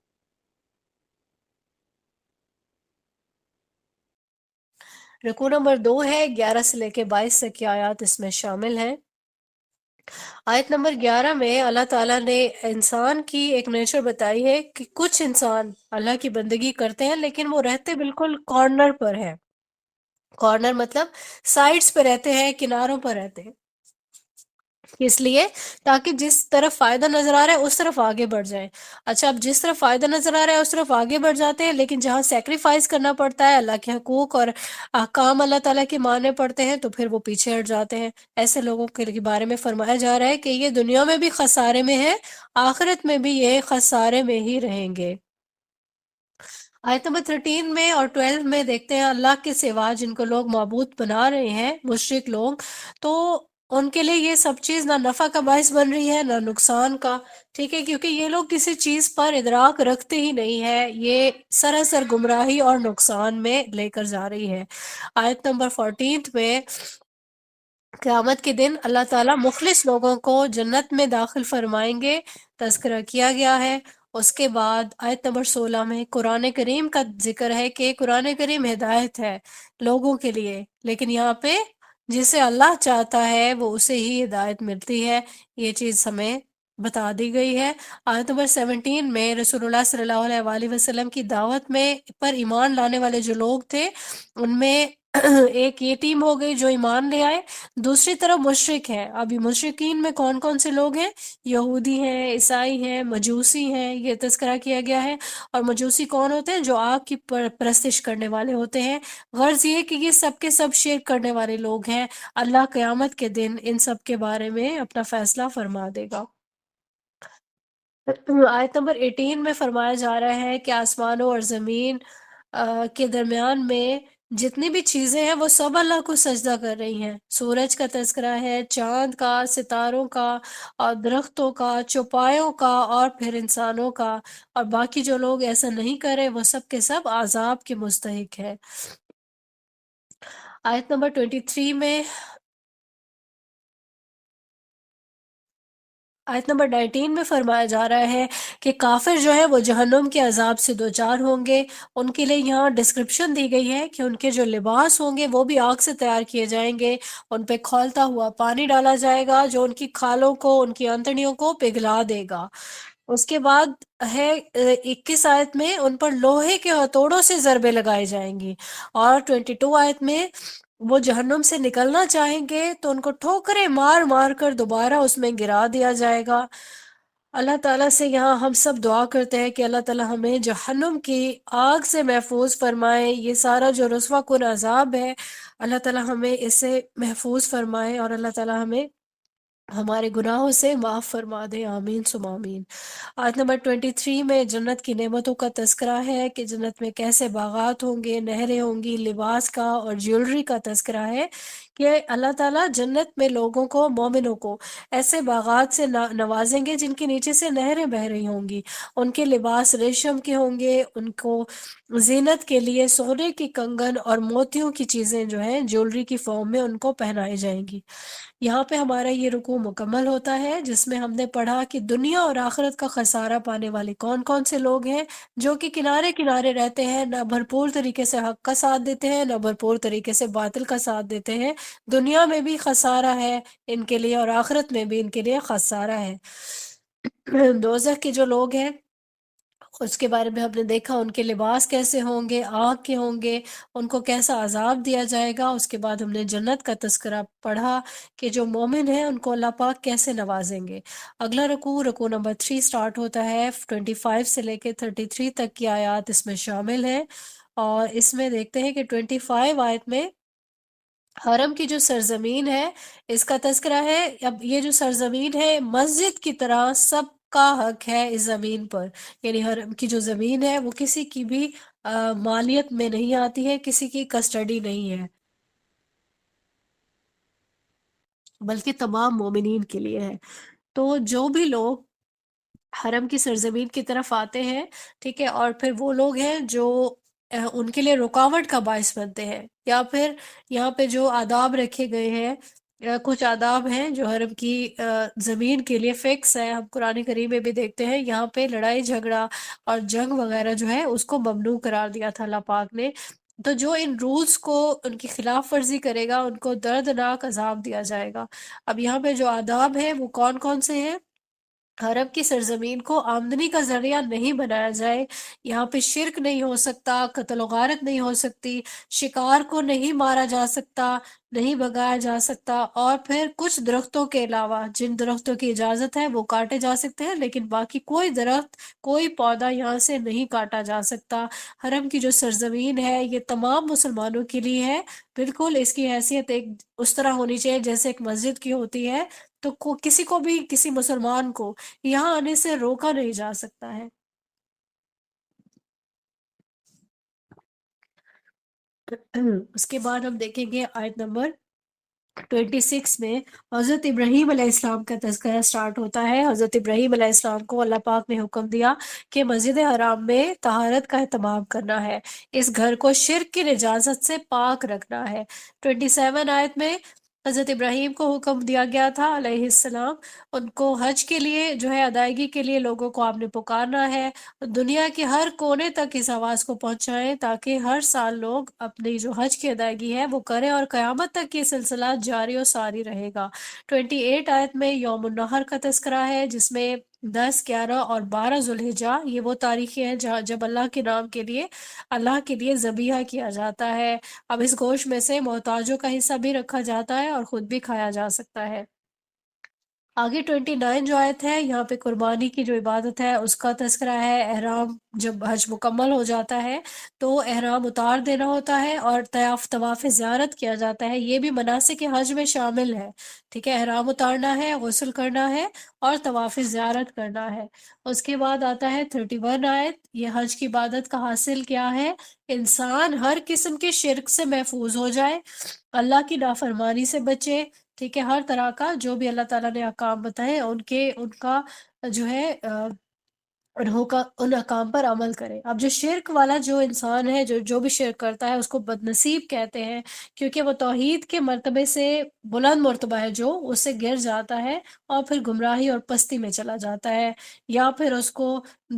رکوع نمبر 2 ہے، 11 سے لے کے 22 تک کی آیات اس میں شامل ہیں۔ آیت نمبر 11 میں اللہ تعالیٰ نے انسان کی ایک نیچر بتائی ہے کہ کچھ انسان اللہ کی بندگی کرتے ہیں لیکن وہ رہتے بالکل کارنر پر ہے۔ کارنر مطلب سائڈز پہ رہتے ہیں، کناروں پر رہتے ہیں، اس لیے تاکہ جس طرف فائدہ نظر آ رہا ہے اس طرف آگے بڑھ جائیں۔ اچھا، اب جس طرف فائدہ نظر آ رہا ہے اس طرف آگے بڑھ جاتے ہیں، لیکن جہاں سیکریفائز کرنا پڑتا ہے، اللہ کے حقوق اور احکام اللہ تعالیٰ کے ماننے پڑتے ہیں، تو پھر وہ پیچھے ہٹ جاتے ہیں۔ ایسے لوگوں کے بارے میں فرمایا جا رہا ہے کہ یہ دنیا میں بھی خسارے میں ہے، آخرت میں بھی یہ خسارے میں ہی رہیں گے۔ آیت نمبر 13 میں اور 12 میں دیکھتے ہیں اللہ کے سوا جن کو لوگ معبود بنا رہے ہیں، مشرک لوگ، تو ان کے لیے یہ سب چیز نہ نفع کا باعث بن رہی ہے نہ نقصان کا، ٹھیک ہے، کیونکہ یہ لوگ کسی چیز پر ادراک رکھتے ہی نہیں ہے، یہ سراسر گمراہی اور نقصان میں لے کر جا رہی ہے۔ آیت نمبر 14 میں قیامت کے دن اللہ تعالیٰ مخلص لوگوں کو جنت میں داخل فرمائیں گے، تذکرہ کیا گیا ہے۔ اس کے بعد آیت نمبر 16 میں قرآن کریم کا ذکر ہے کہ قرآن کریم ہدایت ہے لوگوں کے لیے، لیکن یہاں پہ جسے اللہ چاہتا ہے وہ اسے ہی ہدایت ملتی ہے، یہ چیز ہمیں بتا دی گئی ہے۔ آیت نمبر 17 میں رسول اللہ صلی اللہ علیہ وآلہ وسلم کی دعوت میں پر ایمان لانے والے جو لوگ تھے، ان میں ایک یہ ٹیم ہو گئی جو ایمان لے آئے، دوسری طرف مشرک ہے۔ اب یہ مشرکین میں کون کون سے لوگ ہیں؟ یہودی ہیں، عیسائی ہیں، مجوسی ہیں، یہ تذکرہ کیا گیا ہے۔ اور مجوسی کون ہوتے ہیں؟ جو آگ کی پرستش کرنے والے ہوتے ہیں۔ غرض یہ کہ یہ سب کے سب شرک کرنے والے لوگ ہیں، اللہ قیامت کے دن ان سب کے بارے میں اپنا فیصلہ فرما دے گا۔ آیت نمبر 18 میں فرمایا جا رہا ہے کہ آسمانوں اور زمین کے درمیان میں جتنی بھی چیزیں ہیں وہ سب اللہ کو سجدہ کر رہی ہیں۔ سورج کا تذکرہ ہے، چاند کا، ستاروں کا، اور درختوں کا، چوپایوں کا، اور پھر انسانوں کا، اور باقی جو لوگ ایسا نہیں کرے وہ سب کے سب عذاب کے مستحق ہے۔ آیت نمبر 23 میں آیت نمبر 19 میں فرمایا جا رہا ہے کہ کافر جو ہے وہ جہنم کے عذاب سے دوچار ہوں گے۔ ان کے لیے یہاں ڈسکرپشن دی گئی ہے کہ ان کے جو لباس ہوں گے وہ بھی آگ سے تیار کیے جائیں گے، ان پہ کھولتا ہوا پانی ڈالا جائے گا جو ان کی کھالوں کو، ان کی انتڑیوں کو پگھلا دے گا۔ اس کے بعد ہے 21 آیت میں ان پر لوہے کے ہتھوڑوں سے ضربیں لگائی جائیں گی، اور 22 آیت میں وہ جہنم سے نکلنا چاہیں گے تو ان کو ٹھوکریں مار مار کر دوبارہ اس میں گرا دیا جائے گا۔ اللہ تعالیٰ سے یہاں ہم سب دعا کرتے ہیں کہ اللہ تعالیٰ ہمیں جہنم کی آگ سے محفوظ فرمائے۔ یہ سارا جو رسوا کن عذاب ہے، اللہ تعالیٰ ہمیں اس سے محفوظ فرمائے، اور اللہ تعالیٰ ہمیں ہمارے گناہوں سے معاف فرما دے، آمین ثم آمین۔ آیت نمبر 23 میں جنت کی نعمتوں کا تذکرہ ہے کہ جنت میں کیسے باغات ہوں گے، نہریں ہوں گی، لباس کا اور جیولری کا تذکرہ ہے کہ اللہ تعالیٰ جنت میں لوگوں کو، مومنوں کو ایسے باغات سے نوازیں گے جن کے نیچے سے نہریں بہہ رہی ہوں گی، ان کے لباس ریشم کے ہوں گے، ان کو زینت کے لیے سونے کی کنگن اور موتیوں کی چیزیں جو ہیں جیولری کی فارم میں ان کو پہنائی جائیں گی۔ یہاں پہ ہمارا یہ رکوع مکمل ہوتا ہے جس میں ہم نے پڑھا کہ دنیا اور آخرت کا خسارہ پانے والے کون کون سے لوگ ہیں، جو کہ کنارے کنارے رہتے ہیں، نہ بھرپور طریقے سے حق کا ساتھ دیتے ہیں نہ بھرپور طریقے سے باطل کا ساتھ دیتے ہیں۔ دنیا میں بھی خسارہ ہے ان کے لیے، اور آخرت میں بھی ان کے لیے خسارہ ہے۔ دوزخ کے جو لوگ ہیں اس کے بارے میں ہم نے دیکھا، ان کے لباس کیسے ہوں گے، آگ کے ہوں گے، ان کو کیسا عذاب دیا جائے گا۔ اس کے بعد ہم نے جنت کا تذکرہ پڑھا کہ جو مومن ہیں ان کو اللہ پاک کیسے نوازیں گے۔ اگلا رکوع نمبر 3 سٹارٹ ہوتا ہے، 25 سے لے کے 33 تک کی آیات اس میں شامل ہیں، اور اس میں دیکھتے ہیں کہ 25 آیت میں حرم کی جو سرزمین ہے اس کا تذکرہ ہے۔ اب یہ جو سرزمین ہے مسجد کی طرح سب کا حق ہے اس زمین پر، یعنی حرم کی جو زمین ہے وہ کسی کی بھی مالیت میں نہیں آتی ہے، کسی کی کسٹڈی نہیں ہے، بلکہ تمام مومنین کے لیے ہے۔ تو جو بھی لوگ حرم کی سرزمین کی طرف آتے ہیں، ٹھیک ہے، اور پھر وہ لوگ ہیں جو ان کے لیے رکاوٹ کا باعث بنتے ہیں، یا پھر یہاں پہ جو آداب رکھے گئے ہیں، کچھ آداب ہیں جو حرم کی زمین کے لیے فکس ہے۔ ہم قرآن کریم میں بھی دیکھتے ہیں یہاں پہ لڑائی جھگڑا اور جنگ وغیرہ جو ہے اس کو ممنوع قرار دیا تھا اللہ پاک نے۔ تو جو ان رولز کو ان کی خلاف ورزی کرے گا ان کو دردناک عذاب دیا جائے گا۔ اب یہاں پہ جو آداب ہیں وہ کون کون سے ہیں؟ حرم کی سرزمین کو آمدنی کا ذریعہ نہیں بنایا جائے، یہاں پہ شرک نہیں ہو سکتا، قتل و غارت نہیں ہو سکتی، شکار کو نہیں مارا جا سکتا، نہیں بگایا جا سکتا، اور پھر کچھ درختوں کے علاوہ جن درختوں کی اجازت ہے وہ کاٹے جا سکتے ہیں، لیکن باقی کوئی درخت، کوئی پودا یہاں سے نہیں کاٹا جا سکتا۔ حرم کی جو سرزمین ہے یہ تمام مسلمانوں کے لیے ہے، بالکل اس کی حیثیت ایک اس طرح ہونی چاہیے جیسے ایک مسجد کی ہوتی ہے، تو کسی کو بھی، کسی مسلمان کو یہاں آنے سے روکا نہیں جا سکتا ہے۔ اس کے بعد ہم دیکھیں گے آیت نمبر 26 میں حضرت ابراہیم علیہ السلام کا تذکرہ سٹارٹ ہوتا ہے۔ حضرت ابراہیم علیہ السلام کو اللہ پاک نے حکم دیا کہ مسجد حرام میں طہارت کا اہتمام کرنا ہے، اس گھر کو شرک کی نجاست سے پاک رکھنا ہے۔ 27 آیت میں حضرت ابراہیم کو حکم دیا گیا تھا علیہ السلام، ان کو حج کے لیے جو ہے ادائیگی کے لیے لوگوں کو آپ نے پکارنا ہے، دنیا کے ہر کونے تک اس آواز کو پہنچائیں تاکہ ہر سال لوگ اپنی جو حج کی ادائیگی ہے وہ کریں، اور قیامت تک یہ سلسلہ جاری و ساری رہے گا۔ 28 آیت میں یوم النحر کا تذکرہ ہے، جس میں 10، 11 اور 12 ذوالحجہ یہ وہ تاریخیں ہیں جب اللہ کے نام کے لیے، اللہ کے لیے ذبیحہ کیا جاتا ہے۔ اب اس گوشت میں سے محتاجوں کا حصہ بھی رکھا جاتا ہے اور خود بھی کھایا جا سکتا ہے۔ آگے 29 جو آیت ہے، یہاں پہ قربانی کی جو عبادت ہے اس کا تذکرہ ہے۔ احرام جب حج مکمل ہو جاتا ہے تو احرام اتار دینا ہوتا ہے اور طواف زیارت کیا جاتا ہے، یہ بھی مناسک حج میں شامل ہے، ٹھیک ہے، احرام اتارنا ہے، غسل کرنا ہے اور طواف زیارت کرنا ہے۔ اس کے بعد آتا ہے 31 آیت، یہ حج کی عبادت کا حاصل کیا ہے؟ انسان ہر قسم کے شرک سے محفوظ ہو جائے، اللہ کی نافرمانی سے بچے، ٹھیک ہے، ہر طرح کا جو بھی اللہ تعالیٰ نے احکام بتائے ان کا جو ہے ان احکام پر عمل کرے۔ اب جو شرک والا جو انسان ہے، جو بھی شرک کرتا ہے اس کو بد نصیب کہتے ہیں، کیونکہ وہ توحید کے مرتبے سے بلند مرتبہ ہے جو اس سے گر جاتا ہے اور پھر گمراہی اور پستی میں چلا جاتا ہے، یا پھر اس کو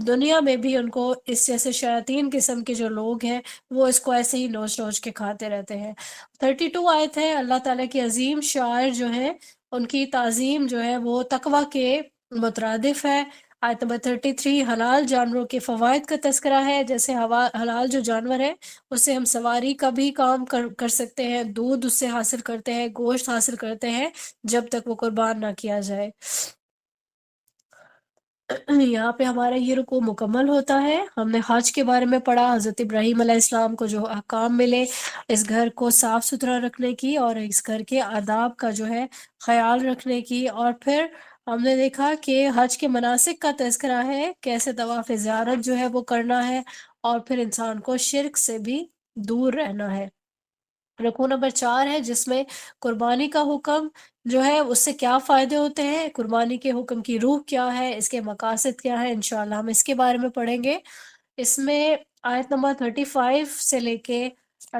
دنیا میں بھی ان کو اس جیسے شیاطین قسم کے جو لوگ ہیں وہ اس کو ایسے ہی نوچ نوچ کے کھاتے رہتے ہیں۔ 32 آیت ہے، اللہ تعالیٰ کی عظیم شاعر جو ہیں ان کی تعظیم جو ہے وہ تقوی کے مترادف ہے۔ آیت نمبر 33 حلال جانوروں کے فوائد کا تذکرہ ہے، جیسے حلال جو جانور ہے اس سے ہم سواری کا بھی کام کر سکتے ہیں، دودھ اس سے حاصل کرتے ہیں، گوشت حاصل کرتے ہیں جب تک وہ قربان نہ کیا جائے۔ یہاں پہ ہمارا یہ رکوع مکمل ہوتا ہے۔ ہم نے حج کے بارے میں پڑھا، حضرت ابراہیم علیہ السلام کو جو احکام ملے اس گھر کو صاف ستھرا رکھنے کی اور اس گھر کے آداب کا جو ہے خیال رکھنے کی، اور پھر ہم نے دیکھا کہ حج کے مناسک کا تذکرہ ہے، کیسے طواف زیارت جو ہے وہ کرنا ہے، اور پھر انسان کو شرک سے بھی دور رہنا ہے۔ رکوع نمبر 4 ہے، جس میں قربانی کا حکم جو ہے اس سے کیا فائدے ہوتے ہیں، قربانی کے حکم کی روح کیا ہے، اس کے مقاصد کیا ہے، انشاءاللہ ہم اس کے بارے میں پڑھیں گے۔ اس میں آیت نمبر 35 سے لے کے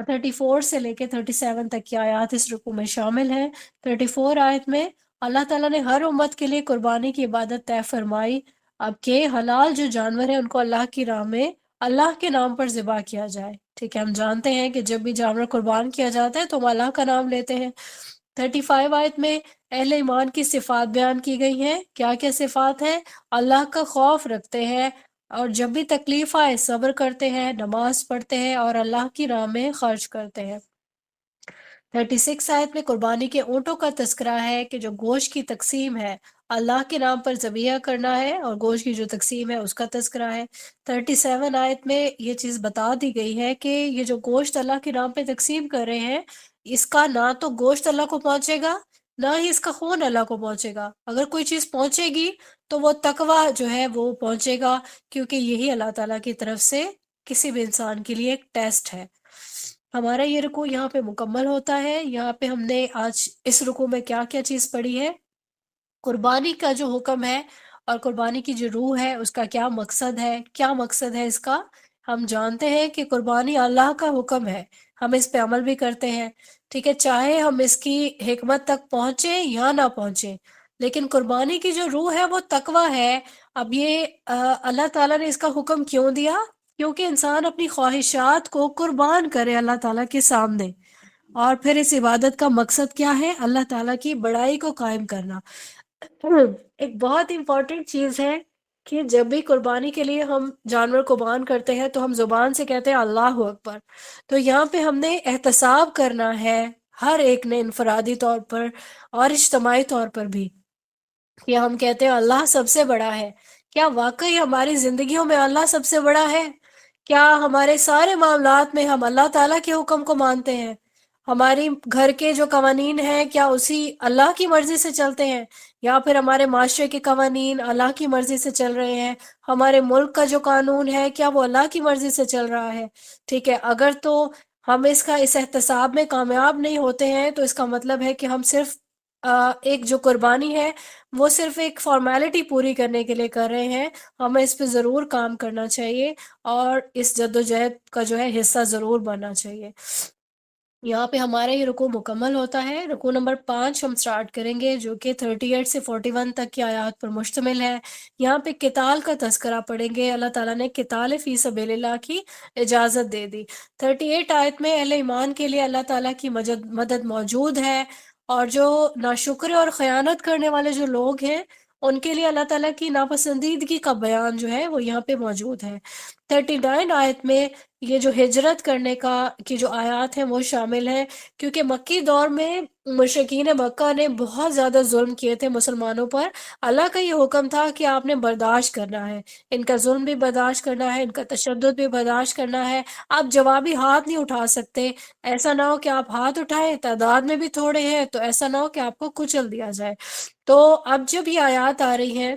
34 سے لے کے 37 تک کی آیات اس رکوع میں شامل ہیں۔ 34 آیت میں اللہ تعالیٰ نے ہر امت کے لیے قربانی کی عبادت طے فرمائی، اب کہ حلال جو جانور ہیں ان کو اللہ کی راہ میں اللہ کے نام پر ذبح کیا جائے، ٹھیک ہے، ہم جانتے ہیں کہ جب بھی جانور قربان کیا جاتا ہے تو ہم اللہ کا نام لیتے ہیں۔ 35 آیت میں اہل ایمان کی صفات بیان کی گئی ہیں، کیا کیا صفات ہیں؟ اللہ کا خوف رکھتے ہیں، اور جب بھی تکلیف آئے صبر کرتے ہیں، نماز پڑھتے ہیں اور اللہ کی راہ میں خرچ کرتے ہیں۔ 36 آیت میں قربانی کے اونٹوں کا تذکرہ ہے کہ جو گوشت کی تقسیم ہے اللہ کے نام پر ذبیحہ کرنا ہے، اور گوشت کی جو تقسیم ہے اس کا تذکرہ ہے۔ 37 آیت میں یہ چیز بتا دی گئی ہے کہ یہ جو گوشت اللہ کے نام پہ تقسیم کر رہے ہیں اس کا نہ تو گوشت اللہ کو پہنچے گا، نہ ہی اس کا خون اللہ کو پہنچے گا، اگر کوئی چیز پہنچے گی تو وہ تقوی جو ہے وہ پہنچے گا، کیونکہ یہی اللہ تعالیٰ کی طرف سے کسی بھی انسان کے لیے ایک ٹیسٹ ہے۔ ہمارا یہ رکوع یہاں پہ مکمل ہوتا ہے۔ یہاں پہ ہم نے آج اس رکوع میں کیا کیا چیز پڑھی ہے؟ قربانی کا جو حکم ہے اور قربانی کی جو روح ہے اس کا کیا مقصد ہے، کیا مقصد ہے اس کا؟ ہم جانتے ہیں کہ قربانی اللہ کا حکم ہے، ہم اس پہ عمل بھی کرتے ہیں، ٹھیک ہے، چاہے ہم اس کی حکمت تک پہنچے یا نہ پہنچے، لیکن قربانی کی جو روح ہے وہ تقوی ہے۔ اب یہ اللہ تعالیٰ نے اس کا حکم کیوں دیا؟ کیونکہ انسان اپنی خواہشات کو قربان کرے اللہ تعالیٰ کے سامنے، اور پھر اس عبادت کا مقصد کیا ہے؟ اللہ تعالیٰ کی بڑائی کو قائم کرنا۔ ایک بہت امپورٹنٹ چیز ہے کہ جب بھی قربانی کے لیے ہم جانور قربان کرتے ہیں تو ہم زبان سے کہتے ہیں اللہ اکبر. تو یہاں پہ ہم نے احتساب کرنا ہے، ہر ایک نے انفرادی طور پر اور اجتماعی طور پر بھی، کہ ہم کہتے ہیں اللہ سب سے بڑا ہے. کیا واقعی ہماری زندگیوں میں اللہ سب سے بڑا ہے؟ کیا ہمارے سارے معاملات میں ہم اللہ تعالیٰ کے حکم کو مانتے ہیں؟ ہماری گھر کے جو قوانین ہیں کیا اسی اللہ کی مرضی سے چلتے ہیں، یا پھر ہمارے معاشرے کے قوانین اللہ کی مرضی سے چل رہے ہیں؟ ہمارے ملک کا جو قانون ہے کیا وہ اللہ کی مرضی سے چل رہا ہے؟ ٹھیک ہے، اگر تو ہم اس احتساب میں کامیاب نہیں ہوتے ہیں تو اس کا مطلب ہے کہ ہم صرف ایک جو قربانی ہے وہ صرف ایک فارمیلٹی پوری کرنے کے لیے کر رہے ہیں. ہمیں اس پہ ضرور کام کرنا چاہیے اور اس جدوجہد کا جو ہے حصہ ضرور بننا چاہیے. یہاں پہ ہمارا یہ رکوع مکمل ہوتا ہے. رکوع نمبر 5 ہم سٹارٹ کریں گے جو کہ 38 سے 41 تک کی آیات پر مشتمل ہے. یہاں پہ قتال کا تذکرہ پڑھیں گے. اللہ تعالیٰ نے قتال فی سبیل اللہ کی اجازت دے دی. 38 آیت میں اہل ایمان کے لیے اللہ تعالیٰ کی مدد موجود ہے، اور جو ناشکر اور خیانت کرنے والے جو لوگ ہیں ان کے لیے اللہ تعالیٰ کی ناپسندیدگی کا بیان جو ہے وہ یہاں پہ موجود ہے. 39 آیت میں یہ جو ہجرت کرنے کی جو آیات ہیں وہ شامل ہیں، کیونکہ مکی دور میں مشرکین مکہ نے بہت زیادہ ظلم کیے تھے مسلمانوں پر. اللہ کا یہ حکم تھا کہ آپ نے برداشت کرنا ہے، ان کا ظلم بھی برداشت کرنا ہے، ان کا تشدد بھی برداشت کرنا ہے. آپ جوابی ہاتھ نہیں اٹھا سکتے. ایسا نہ ہو کہ آپ ہاتھ اٹھائیں، تعداد میں بھی تھوڑے ہیں تو ایسا نہ ہو کہ آپ کو کچل دیا جائے. تو اب جب یہ آیات آ رہی ہیں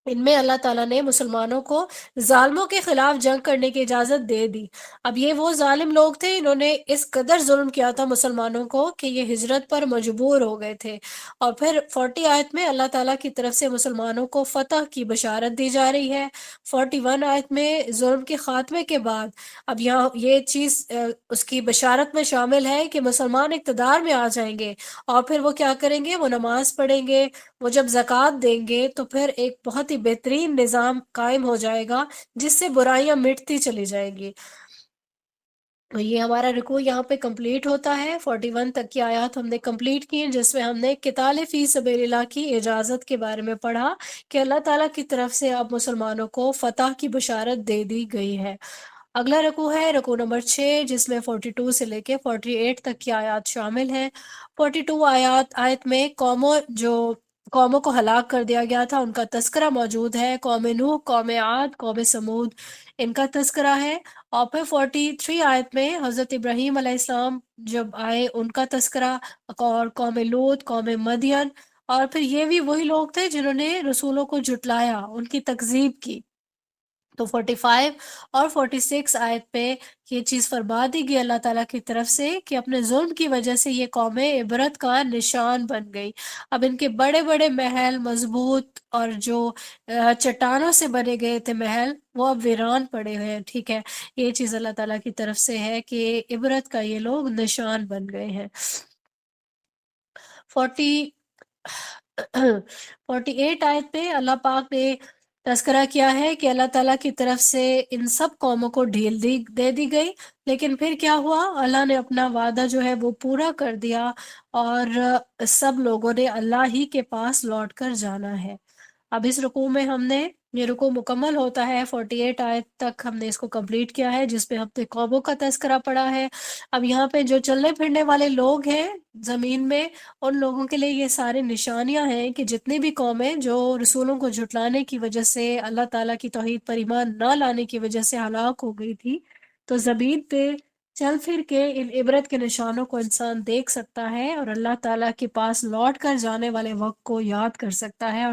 ان میں اللہ تعالیٰ نے مسلمانوں کو ظالموں کے خلاف جنگ کرنے کی اجازت دے دی. اب یہ وہ ظالم لوگ تھے، انہوں نے اس قدر ظلم کیا تھا مسلمانوں کو کہ یہ ہجرت پر مجبور ہو گئے تھے. اور پھر 40 آیت میں اللہ تعالیٰ کی طرف سے مسلمانوں کو فتح کی بشارت دی جا رہی ہے. 41 آیت میں ظلم کے خاتمے کے بعد اب یہاں یہ چیز اس کی بشارت میں شامل ہے کہ مسلمان اقتدار میں آ جائیں گے، اور پھر وہ کیا کریں گے؟ وہ نماز پڑھیں گے، وہ جب زکوٰۃ دیں گے تو پھر ایک بہت ہی بہترین نظام قائم ہو جائے گا جس سے برائیاں مٹتی چلی جائیں گی. تو یہ ہمارا رکوع یہاں پہ کمپلیٹ ہوتا ہے. 41 تک کی آیات ہم نے کمپلیٹ کی ہیں جس میں ہم نے قتال فی سبیل اللہ کی اجازت کے بارے میں پڑھا کہ اللہ تعالیٰ کی طرف سے اب مسلمانوں کو فتح کی بشارت دے دی گئی ہے. اگلا رکوع ہے رکوع نمبر 6 جس میں 42 سے لے کے 48 تک کی آیات شامل ہیں. 42 آیت میں قوموں کو ہلاک کر دیا گیا تھا ان کا تذکرہ موجود ہے. قوم نوح، قوم عاد، قوم سمود، ان کا تذکرہ ہے. اور پھر 43 آیت میں حضرت ابراہیم علیہ السلام جب آئے ان کا تذکرہ، اور قوم لوط، قوم مدین، اور پھر یہ بھی وہی لوگ تھے جنہوں نے رسولوں کو جھٹلایا، ان کی تکذیب کی. تو 45 اور 46 آیت پہ یہ چیز فرما دی گئی اللہ تعالیٰ کی طرف سے کہ اپنے ظلم کی وجہ سے یہ قومیں عبرت کا نشان بن گئی. اب ان کے بڑے بڑے محل مضبوط اور جو چٹانوں سے بنے گئے تھے محل وہ اب ویران پڑے ہوئے ہیں. ٹھیک ہے، یہ چیز اللہ تعالیٰ کی طرف سے ہے کہ عبرت کا یہ لوگ نشان بن گئے ہیں. 40 48 آیت پہ اللہ پاک نے تذکرہ کیا ہے کہ اللہ تعالیٰ کی طرف سے ان سب قوموں کو ڈھیل دے دی گئی، لیکن پھر کیا ہوا؟ اللہ نے اپنا وعدہ جو ہے وہ پورا کر دیا، اور سب لوگوں نے اللہ ہی کے پاس لوٹ کر جانا ہے. اب اس رکوع میں ہم نے یہ رکوع مکمل ہوتا ہے. 48 آیت تک ہم نے اس کو کمپلیٹ کیا ہے جس پہ ہم نے قوموں کا تذکرہ پڑھا ہے. اب یہاں پہ جو چلنے پھرنے والے لوگ ہیں زمین میں، ان لوگوں کے لیے یہ سارے نشانیاں ہیں کہ جتنی بھی قومیں جو رسولوں کو جھٹلانے کی وجہ سے، اللہ تعالیٰ کی توحید پر ایمان نہ لانے کی وجہ سے ہلاک ہو گئی تھی، تو زمین پہ چل پھر کے ان عبرت کے نشانوں کو انسان دیکھ سکتا ہے اور اللہ تعالیٰ کے پاس لوٹ کر جانے والے وقت کو یاد کر سکتا ہے،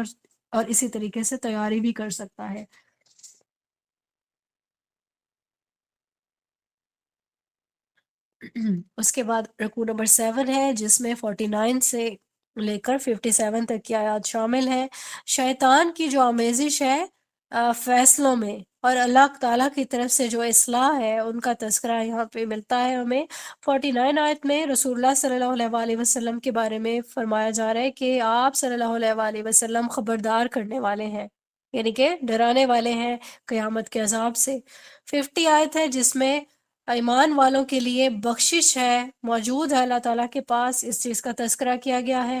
اور اسی طریقے سے تیاری بھی کر سکتا ہے. اس کے بعد رکوع نمبر 7 ہے جس میں 49 سے لے کر 57 تک کی آیات شامل ہیں. شیطان کی جو آمیزش ہے فیصلوں میں، اور اللہ تعالیٰ کی طرف سے جو اصلاح ہے ان کا تذکرہ یہاں پہ ملتا ہے ہمیں. 49 آیت میں رسول اللہ صلی اللہ علیہ وآلہ وسلم کے بارے میں فرمایا جا رہا ہے کہ آپ صلی اللہ علیہ وآلہ وسلم خبردار کرنے والے ہیں، یعنی کہ ڈرانے والے ہیں قیامت کے عذاب سے. 50 آیت ہے جس میں ایمان والوں کے لیے بخشش ہے، موجود ہے اللہ تعالیٰ کے پاس، اس چیز کا تذکرہ کیا گیا ہے.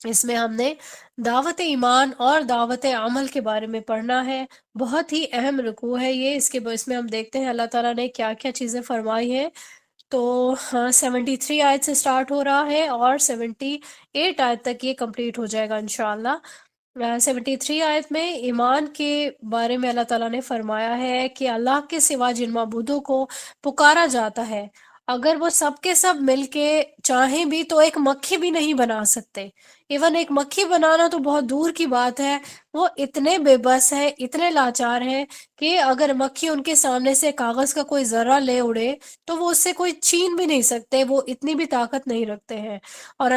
اس میں ہم نے دعوت ایمان اور دعوت عمل کے بارے میں پڑھنا ہے۔ بہت ہی اہم رکوع ہے یہ، اس میں ہم دیکھتے ہیں اللہ تعالیٰ نے کیا کیا چیزیں فرمائی ہیں۔ تو 73 آیت سے سٹارٹ ہو رہا ہے اور 78 آیت تک یہ کمپلیٹ ہو جائے گا انشاءاللہ۔ 73 آیت میں ایمان کے بارے میں اللہ تعالیٰ نے فرمایا ہے کہ اللہ کے سوا جن معبودوں کو پکارا جاتا ہے، اگر وہ سب کے سب مل کے چاہیں بھی تو ایک مکھی بھی نہیں بنا سکتے۔ ایون ایک مکھی بنانا تو بہت دور کی بات ہے، وہ اتنے بے بس ہیں، اتنے لاچار ہیں کہ اگر مکھی ان کے سامنے سے کاغذ کا کوئی ذرہ لے اڑے تو وہ اس سے کوئی چھین بھی نہیں سکتے، وہ اتنی بھی طاقت نہیں رکھتے ہیں۔ اور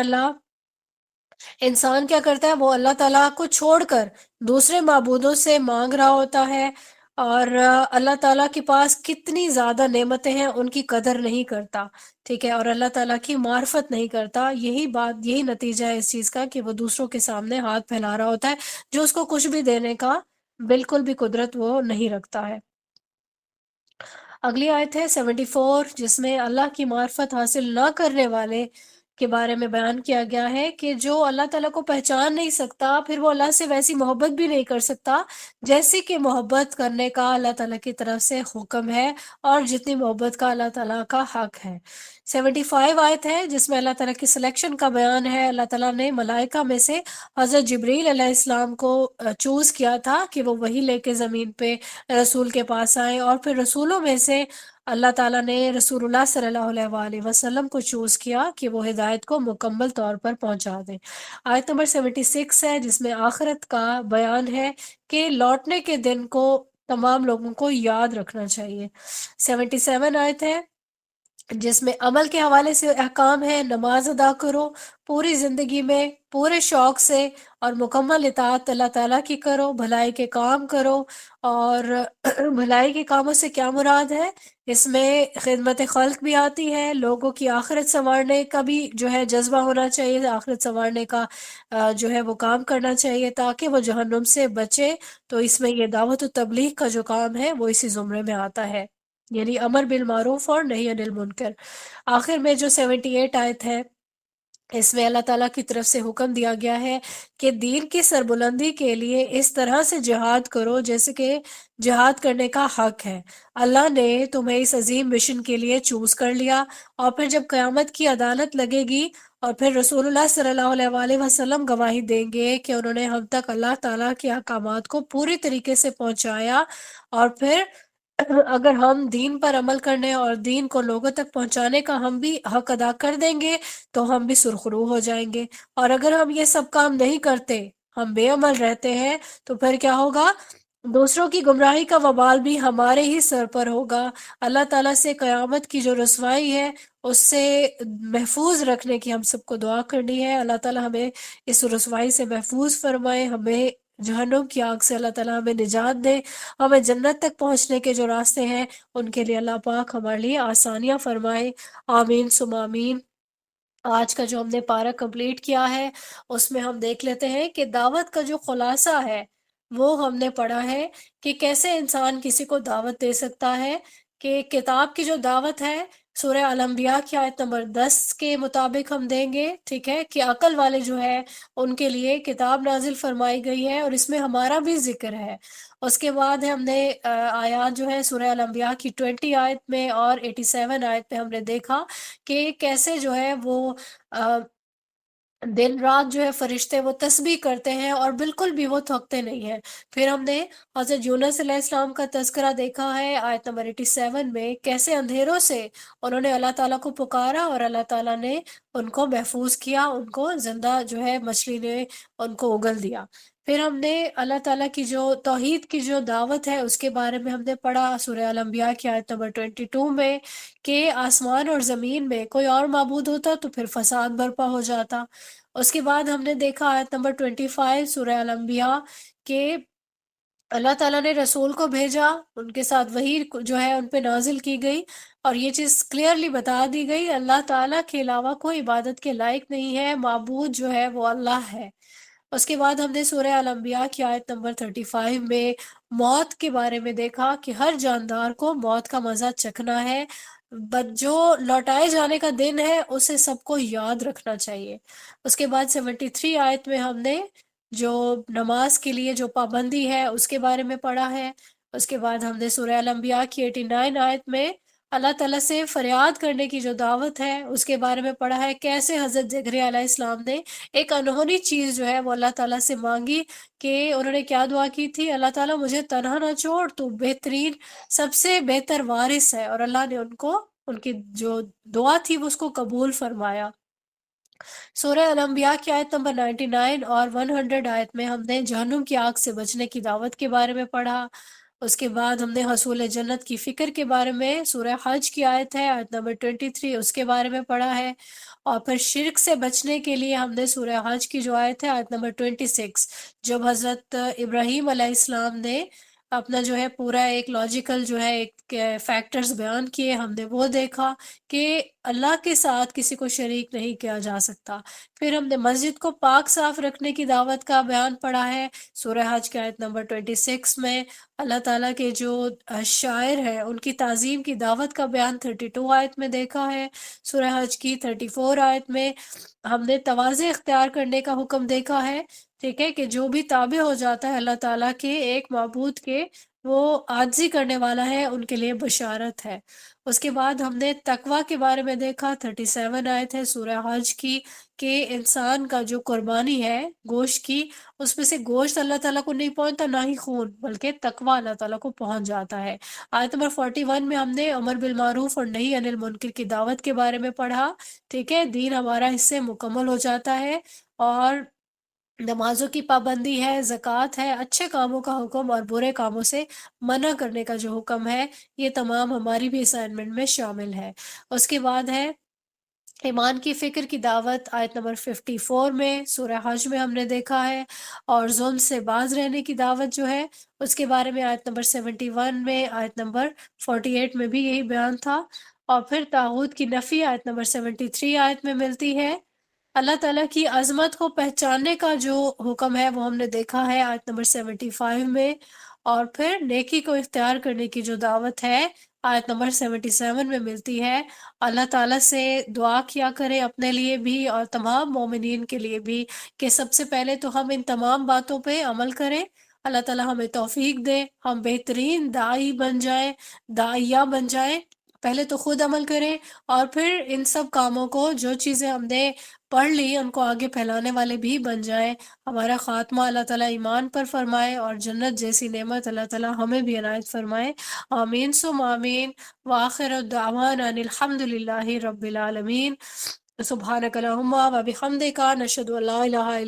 انسان کیا کرتا ہے، وہ اللہ تعالیٰ کو چھوڑ کر دوسرے معبودوں سے مانگ رہا ہوتا ہے، اور اللہ تعالیٰ کے پاس کتنی زیادہ نعمتیں ہیں ان کی قدر نہیں کرتا، ٹھیک ہے، اور اللہ تعالیٰ کی معرفت نہیں کرتا۔ یہی نتیجہ ہے اس چیز کا کہ وہ دوسروں کے سامنے ہاتھ پھیلا رہا ہوتا ہے، جو اس کو کچھ بھی دینے کا بالکل بھی قدرت وہ نہیں رکھتا ہے۔ اگلی آیت ہے 74، جس میں اللہ کی معرفت حاصل نہ کرنے والے کے بارے میں بیان کیا گیا ہے کہ جو اللہ تعالیٰ کو پہچان نہیں سکتا، پھر وہ اللہ سے ویسی محبت بھی نہیں کر سکتا جیسی کہ محبت کرنے کا اللہ تعالیٰ کی طرف سے حکم ہے، اور جتنی محبت کا اللہ تعالیٰ کا حق ہے۔ 75 آیت ہے جس میں اللہ تعالیٰ کی سلیکشن کا بیان ہے۔ اللہ تعالیٰ نے ملائکہ میں سے حضرت جبریل علیہ السلام کو چوز کیا تھا کہ وہ وہی لے کے زمین پہ رسول کے پاس آئے، اور پھر رسولوں میں سے اللہ تعالیٰ نے رسول اللہ صلی اللہ علیہ وآلہ وسلم کو چوز کیا کہ وہ ہدایت کو مکمل طور پر پہنچا دیں۔ آیت نمبر 76 ہے جس میں آخرت کا بیان ہے کہ لوٹنے کے دن کو تمام لوگوں کو یاد رکھنا چاہیے۔ 77 آیت ہے جس میں عمل کے حوالے سے احکام ہے، نماز ادا کرو پوری زندگی میں پورے شوق سے، اور مکمل اطاعت اللہ تعالیٰ کی کرو، بھلائی کے کام کرو۔ اور بھلائی کے کاموں سے کیا مراد ہے؟ اس میں خدمت خلق بھی آتی ہے، لوگوں کی آخرت سنوارنے کا بھی جو ہے جذبہ ہونا چاہیے، آخرت سنوارنے کا جو ہے وہ کام کرنا چاہیے تاکہ وہ جہنم سے بچے۔ تو اس میں یہ دعوت و تبلیغ کا جو کام ہے وہ اسی زمرے میں آتا ہے، یعنی امر بالمعروف اور نہی عن المنکر۔ آخر میں جو 78 آیت ہے، اس میں اللہ تعالیٰ کی طرف سے حکم دیا گیا ہے کہ دین کی سربلندی کے لیے اس طرح سے جہاد کرو جیسے کہ جہاد کرنے کا حق ہے۔ اللہ نے تمہیں اس عظیم مشن کے لیے چوز کر لیا، اور پھر جب قیامت کی عدالت لگے گی اور پھر رسول اللہ صلی اللہ علیہ وآلہ وسلم گواہی دیں گے کہ انہوں نے ہم تک اللہ تعالیٰ کے احکامات کو پوری طریقے سے پہنچایا، اور پھر اگر ہم دین پر عمل کرنے اور دین کو لوگوں تک پہنچانے کا ہم بھی حق ادا کر دیں گے تو ہم بھی سرخرو ہو جائیں گے، اور اگر ہم یہ سب کام نہیں کرتے، ہم بے عمل رہتے ہیں، تو پھر کیا ہوگا؟ دوسروں کی گمراہی کا وبال بھی ہمارے ہی سر پر ہوگا۔ اللہ تعالیٰ سے قیامت کی جو رسوائی ہے اس سے محفوظ رکھنے کی ہم سب کو دعا کرنی ہے۔ اللہ تعالیٰ ہمیں اس رسوائی سے محفوظ فرمائے، ہمیں جہنم کی آگ سے اللہ تعالیٰ ہمیں نجات دے، ہمیں جنت تک پہنچنے کے جو راستے ہیں ان کے لیے اللہ پاک ہمارے لیے آسانیاں فرمائے۔ آمین ثم آمین۔ آج کا جو ہم نے پارہ کمپلیٹ کیا ہے اس میں ہم دیکھ لیتے ہیں کہ دعوت کا جو خلاصہ ہے وہ ہم نے پڑھا ہے کہ کیسے انسان کسی کو دعوت دے سکتا ہے، کہ کتاب کی جو دعوت ہے سورہ الانبیاء کی آیت نمبر 10 کے مطابق ہم دیں گے، ٹھیک ہے، کہ عقل والے جو ہے ان کے لیے کتاب نازل فرمائی گئی ہے اور اس میں ہمارا بھی ذکر ہے۔ اس کے بعد ہم نے آیات جو ہے سورہ الانبیاء کی 20 آیت میں اور 87 آیت میں ہم نے دیکھا کہ کیسے جو ہے وہ دن رات جو ہے فرشتے وہ تسبیح کرتے ہیں اور بالکل بھی وہ تھکتے نہیں ہیں۔ پھر ہم نے حضرت یونس علیہ السلام کا تذکرہ دیکھا ہے آیت نمبر 87 میں، کیسے اندھیروں سے انہوں نے اللہ تعالیٰ کو پکارا اور اللہ تعالیٰ نے ان کو محفوظ کیا، ان کو زندہ جو ہے مچھلی نے ان کو اگل دیا۔ پھر ہم نے اللہ تعالیٰ کی جو توحید کی جو دعوت ہے اس کے بارے میں ہم نے پڑھا سورہ الانبیاء کی آیت نمبر 22 میں، کہ آسمان اور زمین میں کوئی اور معبود ہوتا تو پھر فساد برپا ہو جاتا۔ اس کے بعد ہم نے دیکھا آیت نمبر 25 سورہ الانبیاء کہ اللہ تعالیٰ نے رسول کو بھیجا، ان کے ساتھ وحی جو ہے ان پہ نازل کی گئی، اور یہ چیز کلیئرلی بتا دی گئی اللہ تعالیٰ کے علاوہ کوئی عبادت کے لائق نہیں ہے، معبود جو ہے وہ اللہ ہے۔ اس کے بعد ہم نے سورہ الانبیاء کی آیت نمبر 35 میں موت کے بارے میں دیکھا کہ ہر جاندار کو موت کا مزہ چکھنا ہے، جو لوٹائے جانے کا دن ہے اسے سب کو یاد رکھنا چاہیے۔ اس کے بعد 73 آیت میں ہم نے جو نماز کے لیے جو پابندی ہے اس کے بارے میں پڑھا ہے۔ اس کے بعد ہم نے سورہ الانبیاء کی 89 آیت میں اللہ تعالیٰ سے فریاد کرنے کی جو دعوت ہے اس کے بارے میں پڑھا ہے، کیسے حضرت زکریا علیہ السلام نے ایک انہونی چیز جو ہے وہ اللہ تعالیٰ سے مانگی، کہ انہوں نے کیا دعا کی تھی، اللہ تعالیٰ مجھے تنہا نہ چھوڑ، تو بہترین سب سے بہتر وارث ہے، اور اللہ نے ان کی جو دعا تھی وہ اس کو قبول فرمایا۔ سورہ الانبیاء کی آیت نمبر 99 اور 100 آیت میں ہم نے جہنم کی آگ سے بچنے کی دعوت کے بارے میں پڑھا۔ اس کے بعد ہم نے حصول جنت کی فکر کے بارے میں سورہ حج کی آیت ہے آیت نمبر 23 اس کے بارے میں پڑھا ہے، اور پھر شرک سے بچنے کے لیے ہم نے سورہ حج کی جو آیت ہے آیت نمبر 26، جب حضرت ابراہیم علیہ السلام نے اپنا جو ہے پورا ایک لاجیکل جو ہے ایک فیکٹرز بیان کیے، ہم نے وہ دیکھا کہ اللہ کے ساتھ کسی کو شریک نہیں کیا جا سکتا۔ پھر ہم نے مسجد کو پاک صاف رکھنے کی دعوت کا بیان پڑھا ہے سورہ حج کی آیت نمبر 26 میں۔ اللہ تعالیٰ کے جو شاعر ہیں ان کی تعظیم کی دعوت کا بیان 32 آیت میں دیکھا ہے۔ سورہ حج کی 34 آیت میں ہم نے تواضع اختیار کرنے کا حکم دیکھا ہے، ٹھیک ہے، کہ جو بھی تابع ہو جاتا ہے اللہ تعالیٰ کے ایک معبود کے، وہ عاجزی کرنے والا ہے، ان کے لیے بشارت ہے۔ اس کے بعد ہم نے تقوی کے بارے میں دیکھا، 37 آیت ہے سورہ حج کی، کہ انسان کا جو قربانی ہے گوشت کی، اس میں سے گوشت اللہ تعالیٰ کو نہیں پہنچتا نہ ہی خون، بلکہ تقوی اللہ تعالیٰ کو پہنچ جاتا ہے۔ آیت نمبر 41 میں ہم نے امر بالمعروف اور نہی عن المنکر کی دعوت کے بارے میں پڑھا، ٹھیک ہے، دین ہمارا اس سے مکمل ہو جاتا ہے، اور نمازوں کی پابندی ہے، زکوٰۃ ہے، اچھے کاموں کا حکم اور برے کاموں سے منع کرنے کا جو حکم ہے، یہ تمام ہماری بھی اسائنمنٹ میں شامل ہے۔ اس کے بعد ہے ایمان کی فکر کی دعوت، آیت نمبر 54 میں سورہ حج میں ہم نے دیکھا ہے، اور ظلم سے باز رہنے کی دعوت جو ہے اس کے بارے میں آیت نمبر 71 میں، آیت نمبر 48 میں بھی یہی بیان تھا، اور پھر طاغوت کی نفی آیت نمبر 73 آیت میں ملتی ہے۔ اللہ تعالیٰ کی عظمت کو پہچاننے کا جو حکم ہے وہ ہم نے دیکھا ہے آیت نمبر 75 میں، اور پھر نیکی کو اختیار کرنے کی جو دعوت ہے آیت نمبر 77 میں ملتی ہے۔ اللہ تعالیٰ سے دعا کیا کریں اپنے لیے بھی اور تمام مومنین کے لیے بھی، کہ سب سے پہلے تو ہم ان تمام باتوں پہ عمل کریں، اللہ تعالیٰ ہمیں توفیق دے، ہم بہترین داعی بن جائیں، داعیہ بن جائیں۔ پہلے تو خود عمل کریں، اور پھر ان سب کاموں کو، جو چیزیں ہم نے پڑھ لی، ان کو آگے پھیلانے والے بھی بن جائیں۔ ہمارا خاتمہ اللہ تعالیٰ ایمان پر فرمائے، اور جنت جیسی نعمت اللہ تعالیٰ ہمیں بھی عنایت فرمائے، آمین ثم آمین۔ وآخر الدعوانا ان الحمد للہ رب العالمین۔ سبحانک اللہم و بحمدک، نشہد ان لا الہ الا